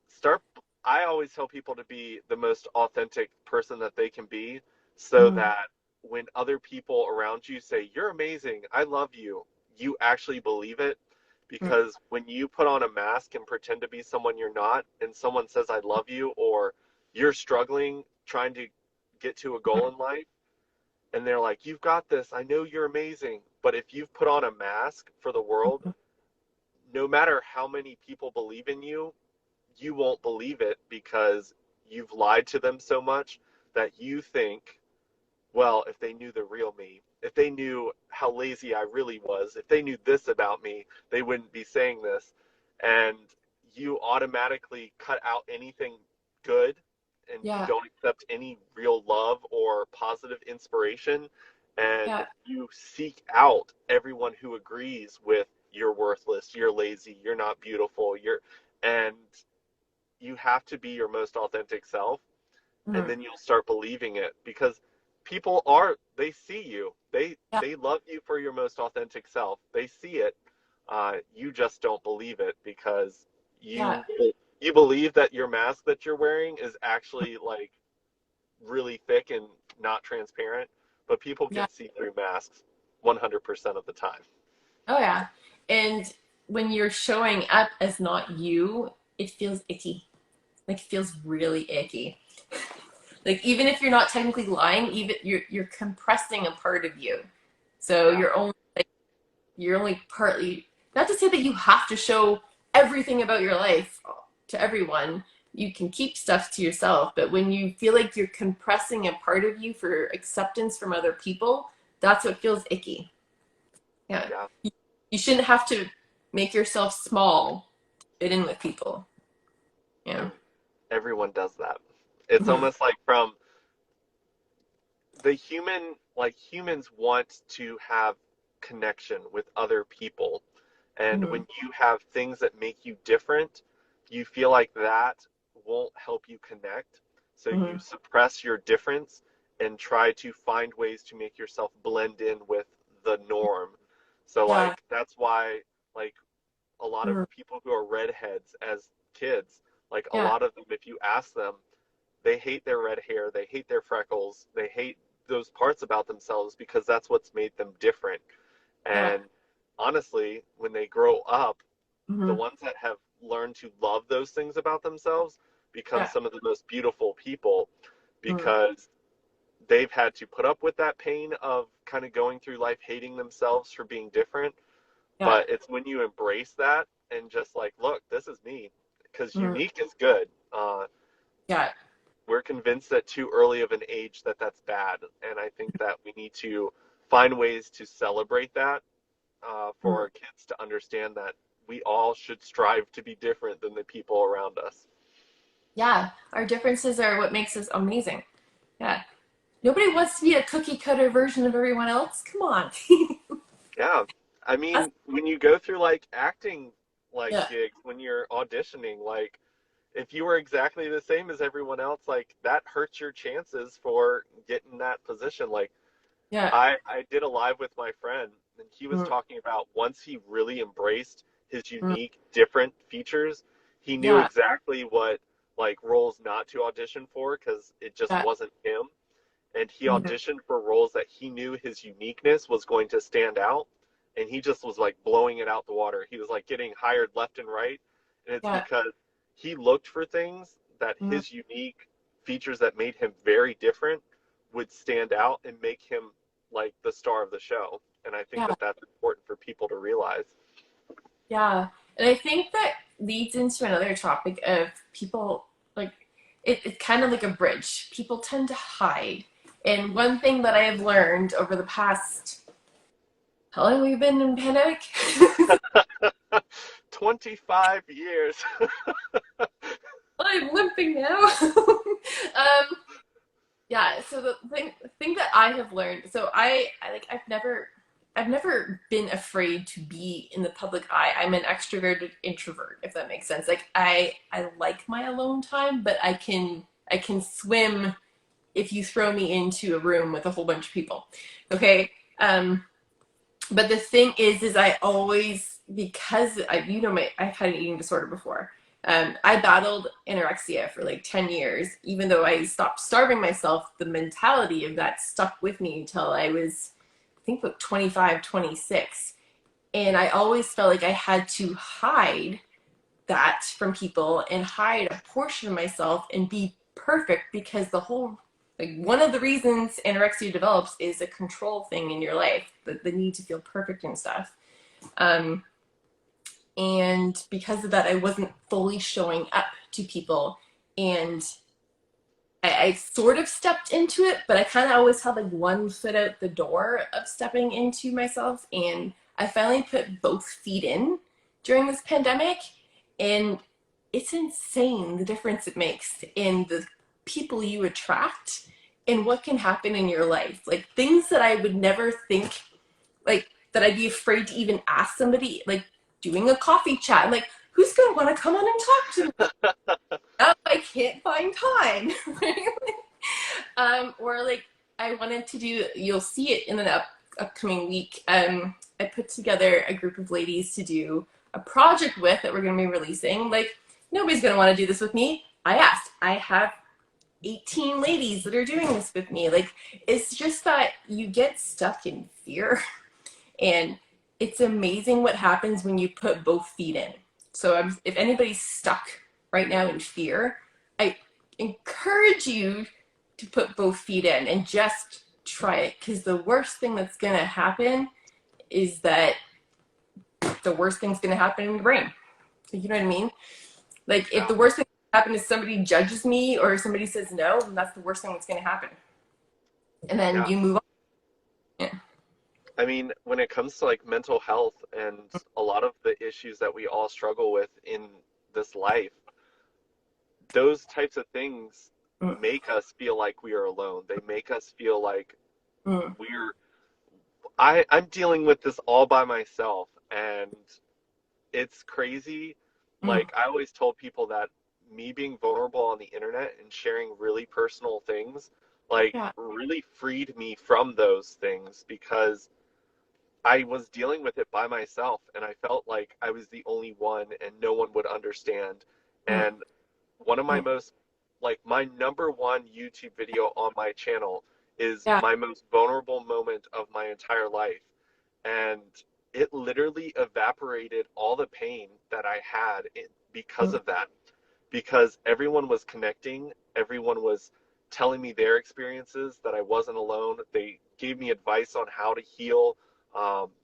start. I always tell people to be the most authentic person that they can be so Mm. that when other people around you say you're amazing, I love you, you actually believe it. Mm. Because when you put on a mask and pretend to be someone you're not and someone says I love you, or you're struggling trying to get to a goal in life and they're like, you've got this, I know you're amazing, but if you've put on a mask for the world, no matter how many people believe in you, you won't believe it because you've lied to them so much that you think, well, if they knew the real me, if they knew how lazy I really was, if they knew this about me, they wouldn't be saying this. And you automatically cut out anything good and you Yeah. don't accept any real love or positive inspiration. And Yeah. you seek out everyone who agrees with you're worthless, you're lazy, you're not beautiful, and you have to be your most authentic self and Mm. then you'll start believing it because people are they see you Yeah. they love you for your most authentic self, they see it, you just don't believe it because Yeah. you believe that your mask that you're wearing is actually like really thick and not transparent, but people Yeah. can see through masks 100% of the time. Oh yeah. And when you're showing up as not you, it feels icky. Like it feels really icky. Like even if you're not technically lying, even you're compressing a part of you. So Yeah, you're only partly, not to say that you have to show everything about your life to everyone. You can keep stuff to yourself, but when you feel like you're compressing a part of you for acceptance from other people, that's what feels icky. Yeah. yeah. You shouldn't have to make yourself small to fit in with people. Yeah. And everyone does that. It's Mm-hmm. almost like from the human, like humans want to have connection with other people. And Mm-hmm. when you have things that make you different, you feel like that won't help you connect. So Mm-hmm. you suppress your difference and try to find ways to make yourself blend in with the norm. So Yeah. like that's why like a lot of Mm. people who are redheads as kids, like a Yeah. lot of them, if you ask them, they hate their red hair, they hate their freckles, they hate those parts about themselves because that's what's made them different. Yeah. And honestly, when they grow up, the Hmm. ones that have learned to love those things about themselves become Yeah. some of the most beautiful people Mm. because they've had to put up with that pain of kind of going through life hating themselves for being different. Yeah. But it's when you embrace that and just like, look, this is me, because Mm. unique is good. Yeah. We're convinced at too early of an age that that's bad, and I think that we need to find ways to celebrate that for Mm. our kids to understand that we all should strive to be different than the people around us. Yeah. Our differences are what makes us amazing. Yeah. Nobody wants to be a cookie cutter version of everyone else. Come on. Yeah. I Us- mean, when you go through like acting like yeah. gigs, when you're auditioning, like if you were exactly the same as everyone else, like that hurts your chances for getting that position. Like Yeah. I did a live with my friend, and he was Mm. talking about once he really embraced his Mm. unique, different features, he knew Yeah. exactly what like roles not to audition for because it just Yeah. wasn't him. And he Mhm. auditioned for roles that he knew his uniqueness was going to stand out, and he just was like blowing it out the water. He was like getting hired left and right, and it's Yeah. because he looked for things that Mm. his unique features that made him very different would stand out and make him like the star of the show. And I think Yeah. that that's important for people to realize. Yeah. And I think that leads into another topic of people like it's kind of like a bridge. People tend to hide. And one thing that I have learned over the past, how long have we been in pandemic? 25 years. I'm limping now. Yeah, so the thing that I have learned, so I like I've never been afraid to be in the public eye. I'm an extroverted introvert, if that makes sense. Like I like my alone time, but I can swim if you throw me into a room with a whole bunch of people. Okay? Um but the thing is I always, because you know, I've had an eating disorder before. I battled anorexia for like 10 years. Even though I stopped starving myself, the mentality of that stuck with me until I was, I think, about 25, 26. And I always felt like I had to hide that from people and hide a portion of myself and be perfect, because the whole, like, one of the reasons anorexia develops is a control thing in your life, the need to feel perfect and stuff. um, and because of that, I wasn't fully showing up to people. And I sort of stepped into it, but I kind of always had like one foot out the door of stepping into myself. And I finally put both feet in during this pandemic. And it's insane the difference it makes in the people you attract and what can happen in your life. Like things that I would never think, like that I'd be afraid to even ask somebody, like doing a coffee chat. Like, who's going to want to come on and talk to me? Now I can't find time. Or like I wanted to do, you'll see it in an upcoming week. I put together a group of ladies to do a project with that we're going to be releasing. Like, nobody's going to want to do this with me. I asked. I have 18 ladies that are doing this with me. Like, it's just that you get stuck in fear. And it's amazing what happens when you put both feet in. So if anybody's stuck right now in fear, I encourage you to put both feet in and just try it. Because the worst thing that's going to happen is that the worst thing's going to happen in your brain. You know what I mean? Like, if Yeah. the worst thing that happens is somebody judges me or somebody says no, then that's the worst thing that's going to happen. And then Yeah. you move on. Yeah. I mean, when it comes to like mental health and a lot of the issues that we all struggle with in this life, those types of things Mm, make us feel like we are alone. They make us feel like mm, we're I'm dealing with this all by myself, and it's crazy. mm. Like I always told people that me being vulnerable on the internet and sharing really personal things like Yeah. really freed me from those things because I was dealing with it by myself, and I felt like I was the only one and no one would understand. Mm. And one of my Mm. most, like, my number one YouTube video on my channel is Yeah. my most vulnerable moment of my entire life. And it literally evaporated all the pain that I had because Mm. of that. Because everyone was connecting, everyone was telling me their experiences, that I wasn't alone. They gave me advice on how to heal. Um,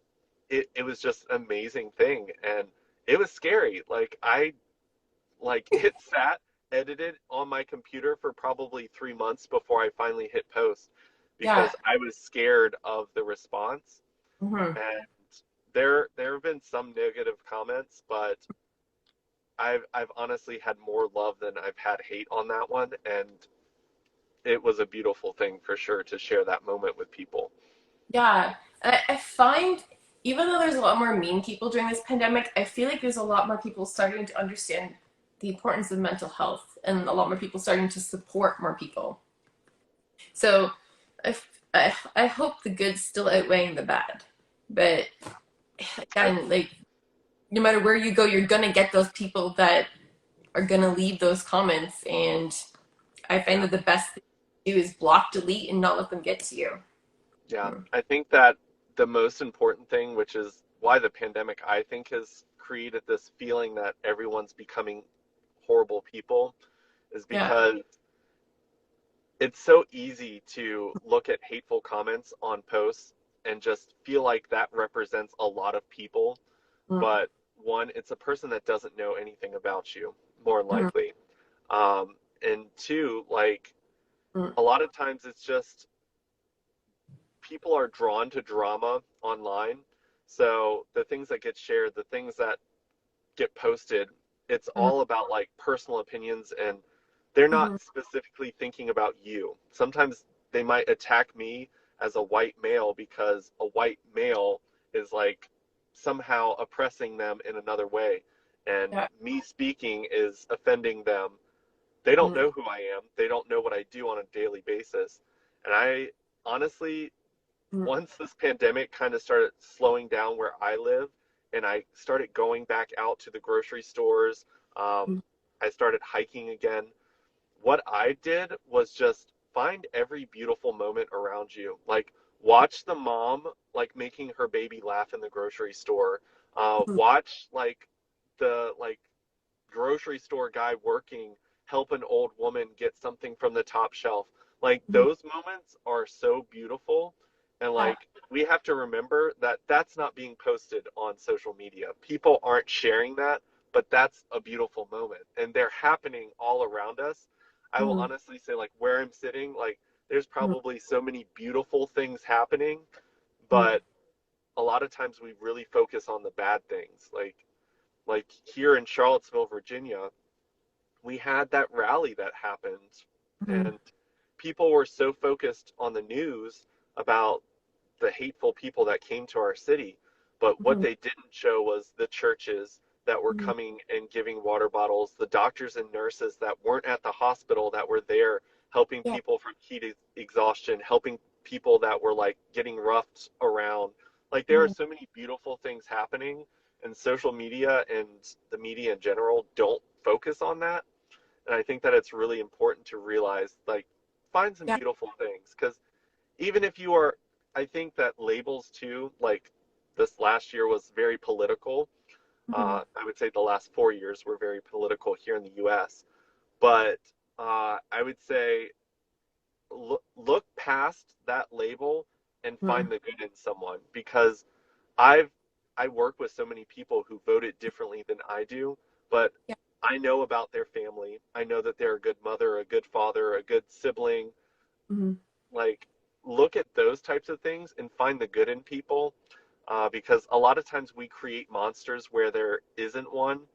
it was just an amazing thing, and it was scary. It sat edited on my computer for probably 3 months before I finally hit post Yeah. because I was scared of the response. Hmm. And there have been some negative comments, but I've honestly had more love than I've had hate on that one, and it was a beautiful thing for sure to share that moment with people. Yeah. I find even though there's a lot more mean people during this pandemic, I feel like there's a lot more people starting to understand the importance of mental health and a lot more people starting to support more people. So I hope the good's still outweighing the bad. But I, again, like no matter where you go, you're gonna get those people that are gonna leave those comments, and I find yeah, that the best thing to do is block, delete, and not let them get to you. yeah. Mm. I think that the most important thing, which is why the pandemic, I think, has created this feeling that everyone's becoming horrible people, is Yeah. because it's so easy to look at hateful comments on posts and just feel like that represents a lot of people. Mm. But one, it's a person that doesn't know anything about you, more Mm. likely. And two, like, Mm. a lot of times it's just people are drawn to drama online. So the things that get shared, the things that get posted, it's Mm. all about like personal opinions, and they're not Mm. specifically thinking about you. Sometimes they might attack me as a white male because a white male is like somehow oppressing them in another way. And Yeah. me speaking is offending them. They don't Mm. know who I am. They don't know what I do on a daily basis. And I honestly, Mm. once this pandemic kind of started slowing down where I live, and I started going back out to the grocery stores, Mm. I started hiking again. What I did was just find every beautiful moment around you. Like, watch the mom like making her baby laugh in the grocery store. Mm. Watch like the grocery store guy working help an old woman get something from the top shelf. Like, Mm. those moments are so beautiful, and Yeah. like we have to remember that that's not being posted on social media. People aren't sharing that, but that's a beautiful moment and they're happening all around us. I will Mm. honestly say, like, where I'm sitting, like, there's Mm. probably so many beautiful things happening, Mm. but a lot of times we really focus on the bad things. Like here in Charlottesville, Virginia, we had that rally that happened, Mm. and people were so focused on the news about the hateful people that came to our city. But what Mm. they didn't show was the churches that were Mm. coming and giving water bottles, the doctors and nurses that weren't at the hospital that were there helping Yeah. people from heat exhaustion, helping people that were like getting roughed around. Like, there are Mm. so many beautiful things happening, and social media and the media in general don't focus on that. And I think that it's really important to realize, like, find some Yeah. beautiful things. Because even if you are, I think that labels too, like, this last year was very political. Mm. I would say the last 4 years were very political here in the US. But I would say look past that label and Mm. find the good in someone, because I've I work with so many people who voted differently than I do, but Yeah. I know about their family. I know that they're a good mother, a good father, a good sibling. Mm. Like, look at those types of things and find the good in people, because a lot of times we create monsters where there isn't one.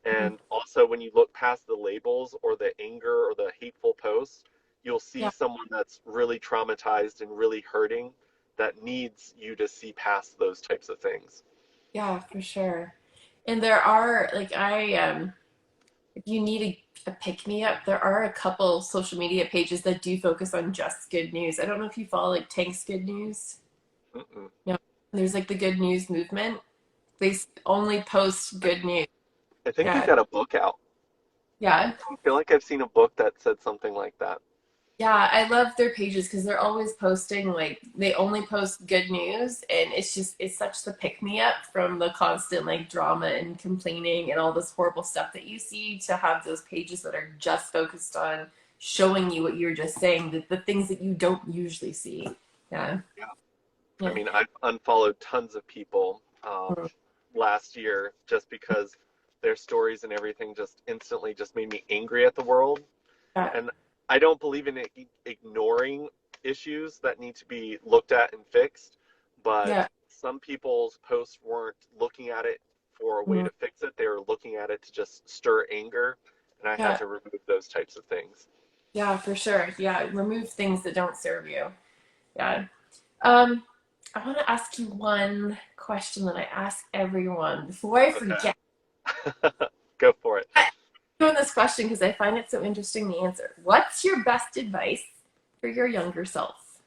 Mm. And also, when you look past the labels or the anger or the hateful posts, you'll see Yeah. someone that's really traumatized and really hurting, that needs you to see past those types of things. Yeah, for sure. And there are like if you need a pick me up, there are a couple social media pages that do focus on just good news. I don't know if you follow like Tank's Good News. Mm-mm. No. There's like the good news movement. They only post good news. I think they Yeah. got a book out. Yeah. I feel like I've seen a book that said something like that. Yeah, I love their pages because they're always posting like they only post good news, and it's such the pick me up from the constant like drama and complaining and all this horrible stuff that you see, to have those pages that are just focused on showing you what you're just saying, the things that you don't usually see. Yeah. Yeah. I Yeah. mean, I've unfollowed tons of people last year just because their stories and everything just instantly just made me angry at the world. Yeah. And I don't believe in ignoring issues that need to be looked at and fixed, but Yeah. some people's posts weren't looking at it for a way Mhm. to fix it. They were looking at it to just stir anger, and I had Yeah. to remove those types of things. Yeah, for sure. Yeah. Remove things that don't serve you. Yeah. Um, I want to ask you one question that I ask everyone before I Okay. forget. Go for it. I'm doing this question because I find it so interesting to answer. What's your best advice for your younger self?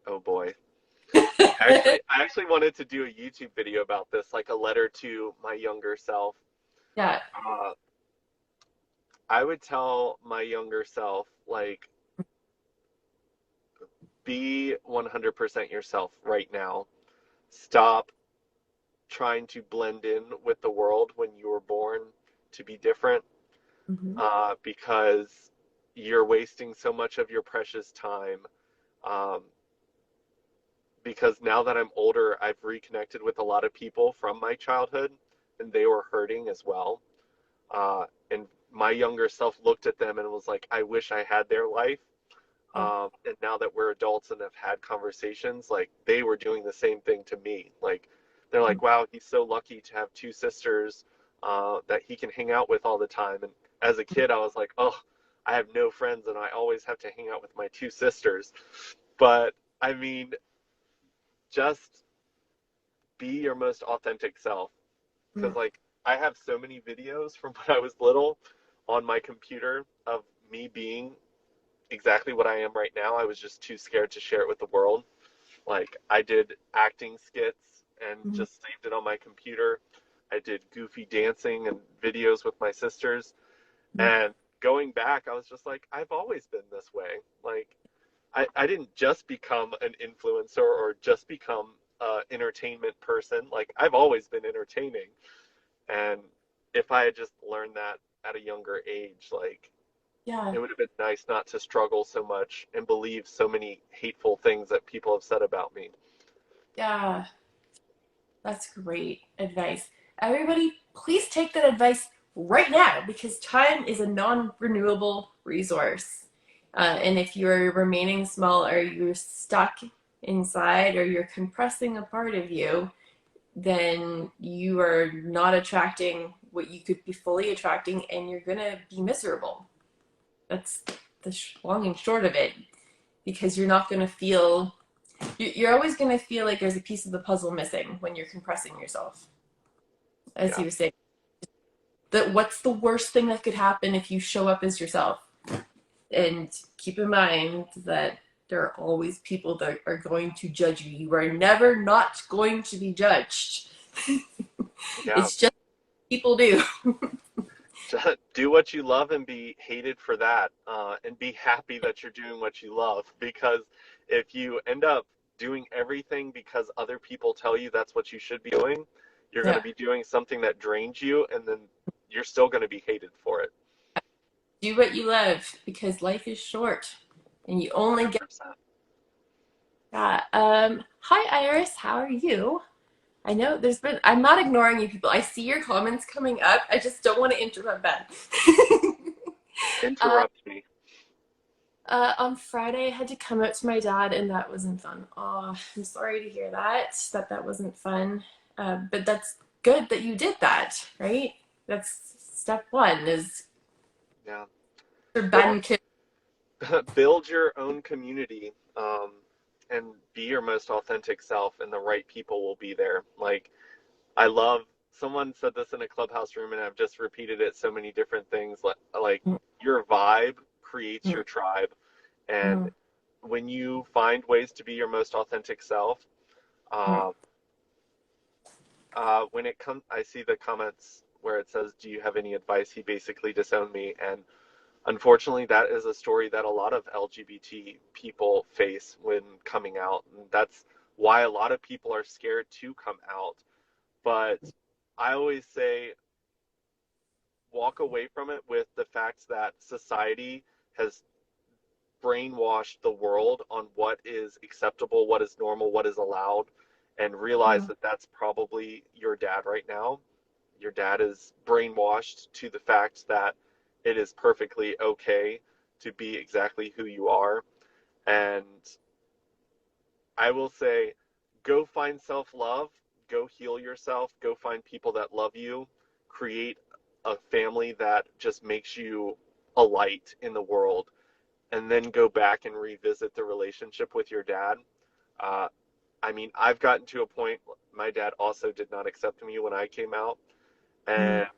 Oh boy. I actually wanted to do a YouTube video about this, like a letter to my younger self. Yeah. Uh, I would tell my younger self, like, be 100% yourself right now. Stop trying to blend in with the world when you were born to be different, Hmm. because you're wasting so much of your precious time. Um, because now that I'm older, I've reconnected with a lot of people from my childhood, and they were hurting as well. And my younger self looked at them and was like, I wish I had their life. Yeah. And now that we're adults and have had conversations, like they were doing the same thing to me. Like they're like, wow, he's so lucky to have two sisters that he can hang out with all the time. And as a kid, I was like, oh, I have no friends and I always have to hang out with my two sisters. But I mean, just be your most authentic self. Because Mm. like I have so many videos from when I was little on my computer of me being exactly what I am right now. I was just too scared to share it with the world. Like I did acting skits and Mhm. just saved it on my computer. I did goofy dancing and videos with my sisters. Mhm. And going back, I was just like, I've always been this way. Like I didn't just become an influencer or just become an entertainment person. Like I've always been entertaining. And if I had just learned that at a younger age, like Yeah. it would have been nice not to struggle so much and believe so many hateful things that people have said about me. Yeah. That's great advice. Everybody, please take that advice right now because time is a non renewable resource. And if you're remaining small or you're stuck inside or you're compressing a part of you, then you are not attracting what you could be fully attracting and you're going to be miserable. That's the long and short of it because you're not going to feel, you're always going to feel like there's a piece of the puzzle missing when you're compressing yourself. As Yeah, you were saying, that what's the worst thing that could happen if you show up as yourself? And keep in mind that there are always people that are going to judge you. You are never not going to be judged. yeah. It's just people do. Do what you love and be hated for that, and be happy that you're doing what you love. Because if you end up doing everything because other people tell you that's what you should be doing, you're going to Yeah. be doing something that drains you, and then you're still going to be hated for it. Do what you love because life is short and you only get 100%. that. Hi, Iris. How are you? I know I'm not ignoring you people. I see your comments coming up. I just don't want to interrupt Ben. uh, Interrupt me. on Friday, I had to come out to my dad, and that wasn't fun. Oh, I'm sorry to hear that. That wasn't fun. But that's good that you did that, right? That's step one. Is Yeah. for Well, Ben could. build your own community, and be your most authentic self, and the right people will be there. Like, I love, someone said this in a Clubhouse room, and I've just repeated it so many different things. Like your vibe creates your tribe. And when you find ways to be your most authentic self, um, When it comes, I see the comments where it says, "Do you have any advice?" He basically disowned me, and unfortunately, that is a story that a lot of LGBT people face when coming out. And that's why a lot of people are scared to come out. But I always say, walk away from it with the fact that society has brainwashed the world on what is acceptable, what is normal, what is allowed, and realize Mm, that that's probably your dad right now. Your dad is brainwashed to the fact that it is perfectly okay to be exactly who you are. And I will say, go find self love, go heal yourself, go find people that love you, create a family that just makes you a light in the world, and then go back and revisit the relationship with your dad. Uh, I mean, I've gotten to a point, my dad also did not accept me when I came out. mm, And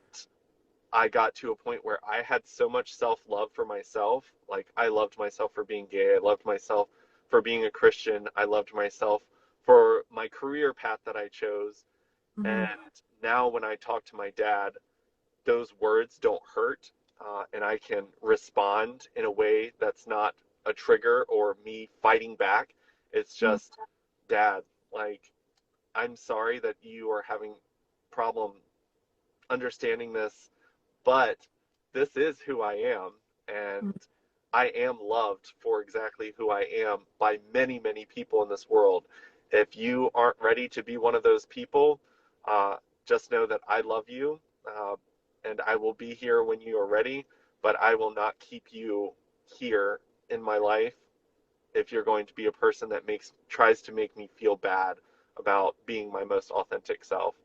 I got to a point where I had so much self love for myself. Like, I loved myself for being gay. I loved myself for being a Christian. I loved myself for my career path that I chose. mm, And now, when I talk to my dad, those words don't hurt. And I can respond in a way that's not a trigger or me fighting back. It's mm. just, Dad, like, I'm sorry that you are having problem understanding this, but this is who I am, and Mm. I am loved for exactly who I am by many, many people in this world. If you aren't ready to be one of those people, uh, just know that I love you, uh, and I will be here when you are ready, but I will not keep you here in my life if you're going to be a person that tries to make me feel bad about being my most authentic self.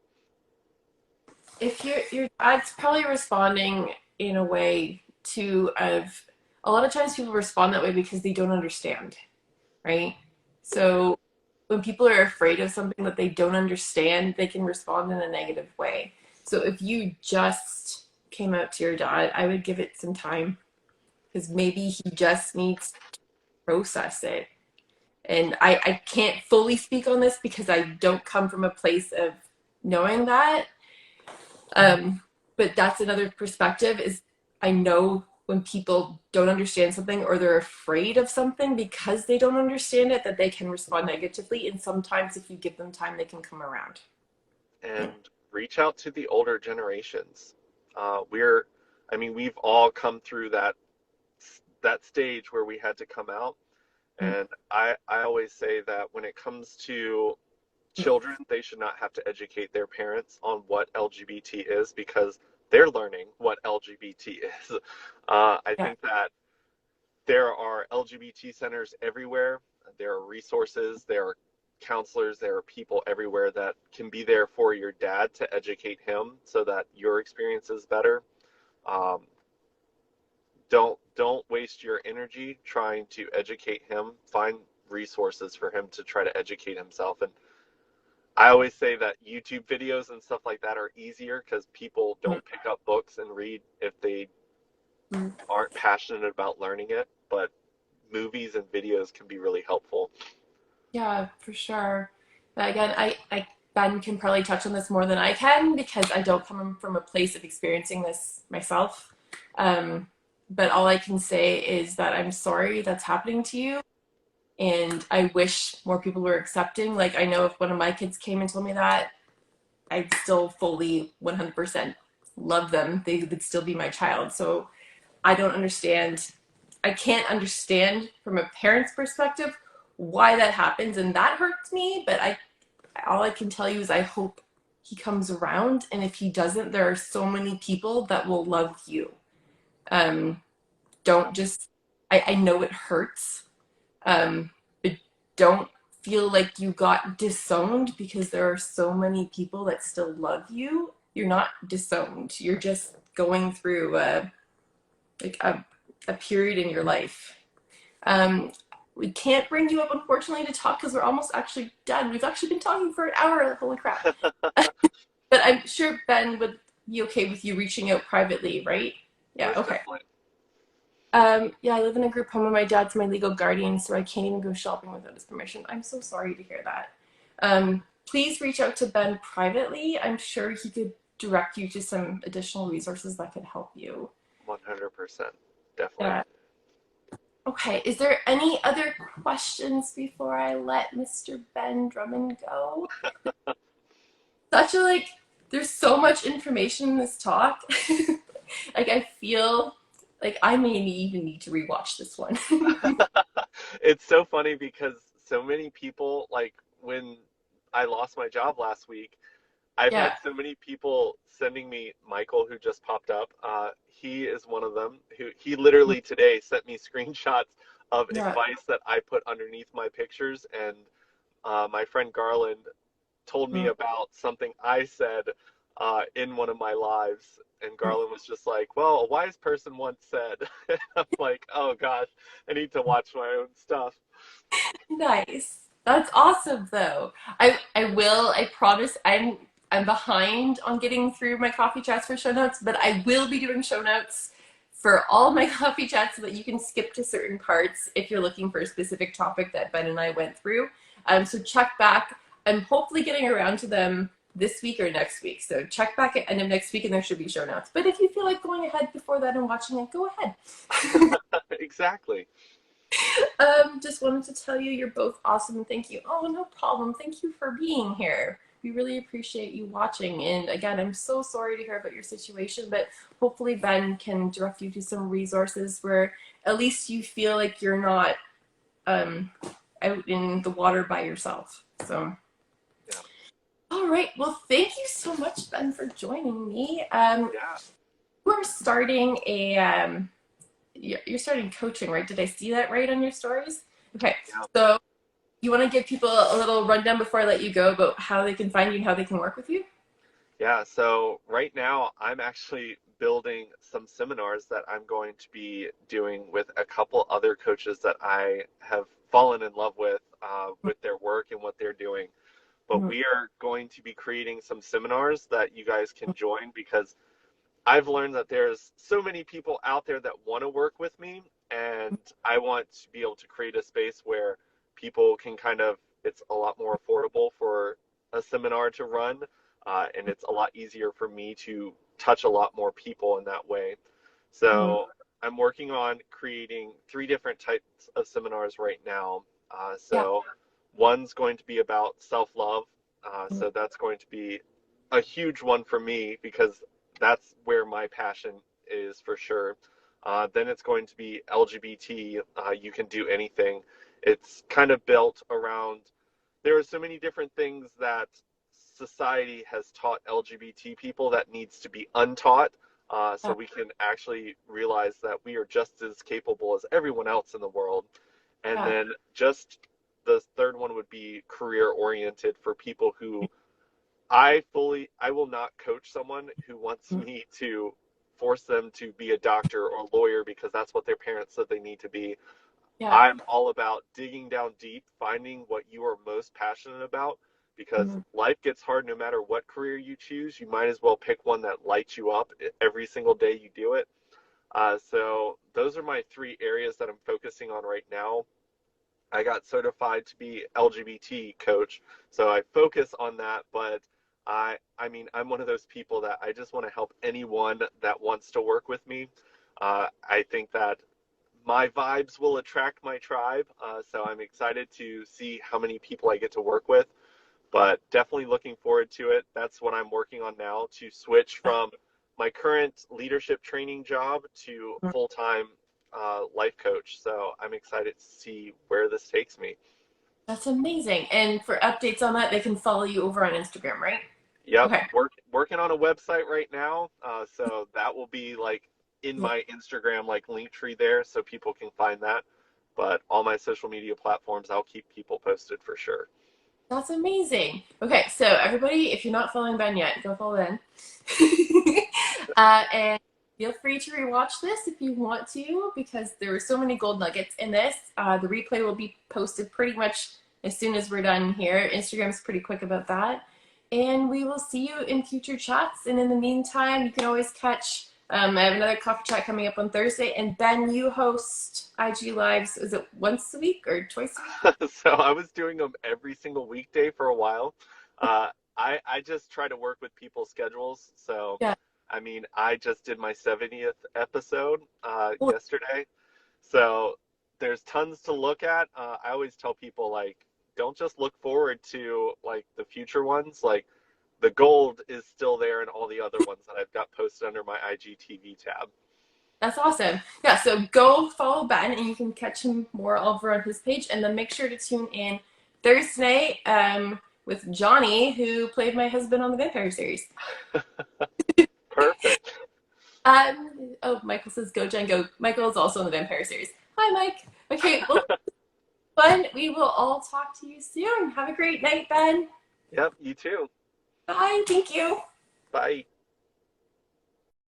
If your dad's probably responding in a way to of a lot of times people respond that way because they don't understand, right? So when people are afraid of something that they don't understand, they can respond in a negative way. So if you just came out to your dad, I would give it some time because maybe he just needs to process it. And I can't fully speak on this because I don't come from a place of knowing that. But that's another perspective is I know when people don't understand something or they're afraid of something because they don't understand it that they can respond negatively, and sometimes if you give them time they can come around. And reach out to the older generations. We're, I mean, we've all come through that stage where we had to come out. And I always say that when it comes to children, they should not have to educate their parents on what LGBT is because they're learning what LGBT is. I Yeah. think that there are LGBT centers everywhere. There are resources, there are counselors, there are people everywhere that can be there for your dad to educate him so that your experience is better. Um, don't waste your energy trying to educate him. Find resources for him to try to educate himself. And I always say that YouTube videos and stuff like that are easier because people don't pick up books and read if they aren't passionate about learning it. But movies and videos can be really helpful. Yeah, for sure. But again, Ben can probably touch on this more than I can because I don't come from a place of experiencing this myself. Um, but all I can say is that I'm sorry that's happening to you, and I wish more people were accepting. Like I know if one of my kids came and told me that, I'd still fully 100% love them. They would still be my child. So I don't understand. I can't understand from a parent's perspective why that happens, and that hurts me. But I, all I can tell you is I hope he comes around, and if he doesn't, there are so many people that will love you. Um, don't just. I know it hurts, but don't feel like you got disowned because there are so many people that still love you. You're not disowned. You're just going through like a period in your life. Um, we can't bring you up, unfortunately, to talk because we're almost actually done. We've actually been talking for an hour. Holy crap. But I'm sure Ben would be okay with you reaching out privately, right? Yeah, Most okay. definitely. Yeah, I live in a group home and my dad's my legal guardian, so I can't even go shopping without his permission. I'm so sorry to hear that. please reach out to Ben privately. I'm sure he could direct you to some additional resources that could help you. 100%. Definitely. Yeah. Okay, is there any other questions before I let Mr. Ben Drummond go? Such a like, there's so much information in this talk. Like, I feel like I may even need to rewatch this one. It's so funny because so many people, like when I lost my job last week, I've had Yeah. so many people sending me Michael, who just popped up. He is one of them who he literally today sent me screenshots of Yeah. advice that I put underneath my pictures. And my friend Garland told me Mm. about something I said in one of my lives. And Garland was just like, well, a wise person once said. And I'm like, oh gosh, I need to watch my own stuff. Nice. That's awesome though. I promise I'm behind on getting through my coffee chats for show notes, but I will be doing show notes for all my coffee chats so that you can skip to certain parts if you're looking for a specific topic that Ben and I went through. So check back. I'm hopefully getting around to them this week or next week. So check back at end of next week and there should be show notes. But if you feel like going ahead before that and watching it, go ahead. Exactly. Just wanted to tell you you're both awesome. Thank you. Oh, no problem. Thank you for being here. We really appreciate you watching. And again, I'm so sorry to hear about your situation, but hopefully Ben can direct you to some resources where at least you feel like you're not um, out in the water by yourself. So, Yeah. all right. Well, thank you so much, Ben, for joining me. Yeah. We're starting you're starting coaching, right? Did I see that right on your stories? Okay. Yeah. So you want to give people a little rundown before I let you go about how they can find you and how they can work with you? Yeah, so right now I'm actually building some seminars that I'm going to be doing with a couple other coaches that I have fallen in love with their work and what they're doing. But Mhm. we are going to be creating some seminars that you guys can join because I've learned that there's so many people out there that want to work with me, and I want to be able to create a space where people can kind of, it's a lot more affordable for a seminar to run, and it's a lot easier for me to touch a lot more people in that way. Mhm. So I'm working on creating three different types of seminars right now. Yeah. So one's going to be about self-love. So that's going to be a huge one for me because that's where my passion is for sure. Then it's going to be LGBT. You can do anything. It's kind of built around. There are so many different things that society has taught LGBT people that needs to be untaught. So Yeah. we can actually realize that we are just as capable as everyone else in the world. And Yeah. then just the third one would be career oriented for people who I will not coach someone who wants me to force them to be a doctor or a lawyer because that's what their parents said they need to be. Yeah. I'm all about digging down deep, finding what you are most passionate about because Mhm. life gets hard no matter what career you choose. You might as well pick one that lights you up every single day you do it. So those are my three areas that I'm focusing on right now. I got certified to be LGBT coach, so I focus on that. But I mean, I'm one of those people that I just want to help anyone that wants to work with me. I think that my vibes will attract my tribe, so I'm excited to see how many people I get to work with. But definitely looking forward to it. That's what I'm working on now to switch from my current leadership training job to full-time life coach. So I'm excited to see where this takes me. That's amazing. And for updates on that, they can follow you over on Instagram, right? Yep, Okay. working on a website right now. So that will be like in my Instagram like link tree there, so people can find that. But all my social media platforms, I'll keep people posted for sure. That's amazing. Okay, so everybody, if you're not following Ben yet, go follow Ben. And feel free to rewatch this if you want to, because there were so many gold nuggets in this. The replay will be posted pretty much as soon as we're done here. Instagram's pretty quick about that. And we will see you in future chats. And in the meantime, you can always catch. I have another coffee chat coming up on Thursday. And Ben, you host IG Lives. Is it once a week or twice a week? So I was doing them every single weekday for a while. I just try to work with people's schedules. So, Yeah. I mean, I just did my 70th episode Cool. yesterday. So there's tons to look at. I always tell people like, don't just look forward to like the future ones. Like the gold is still there in all the other ones that I've got posted under my IGTV tab. That's awesome. Yeah, so go follow Ben and you can catch him more over on his page. And then make sure to tune in Thursday with Johnny, who played my husband on the Vampire series. Perfect. Oh, Michael says go, Jen, go. Michael is also in the Vampire series. Hi, Mike. Okay, well, fun. We will all talk to you soon. Have a great night, Ben. Yep, you too. Bye. Thank you. Bye.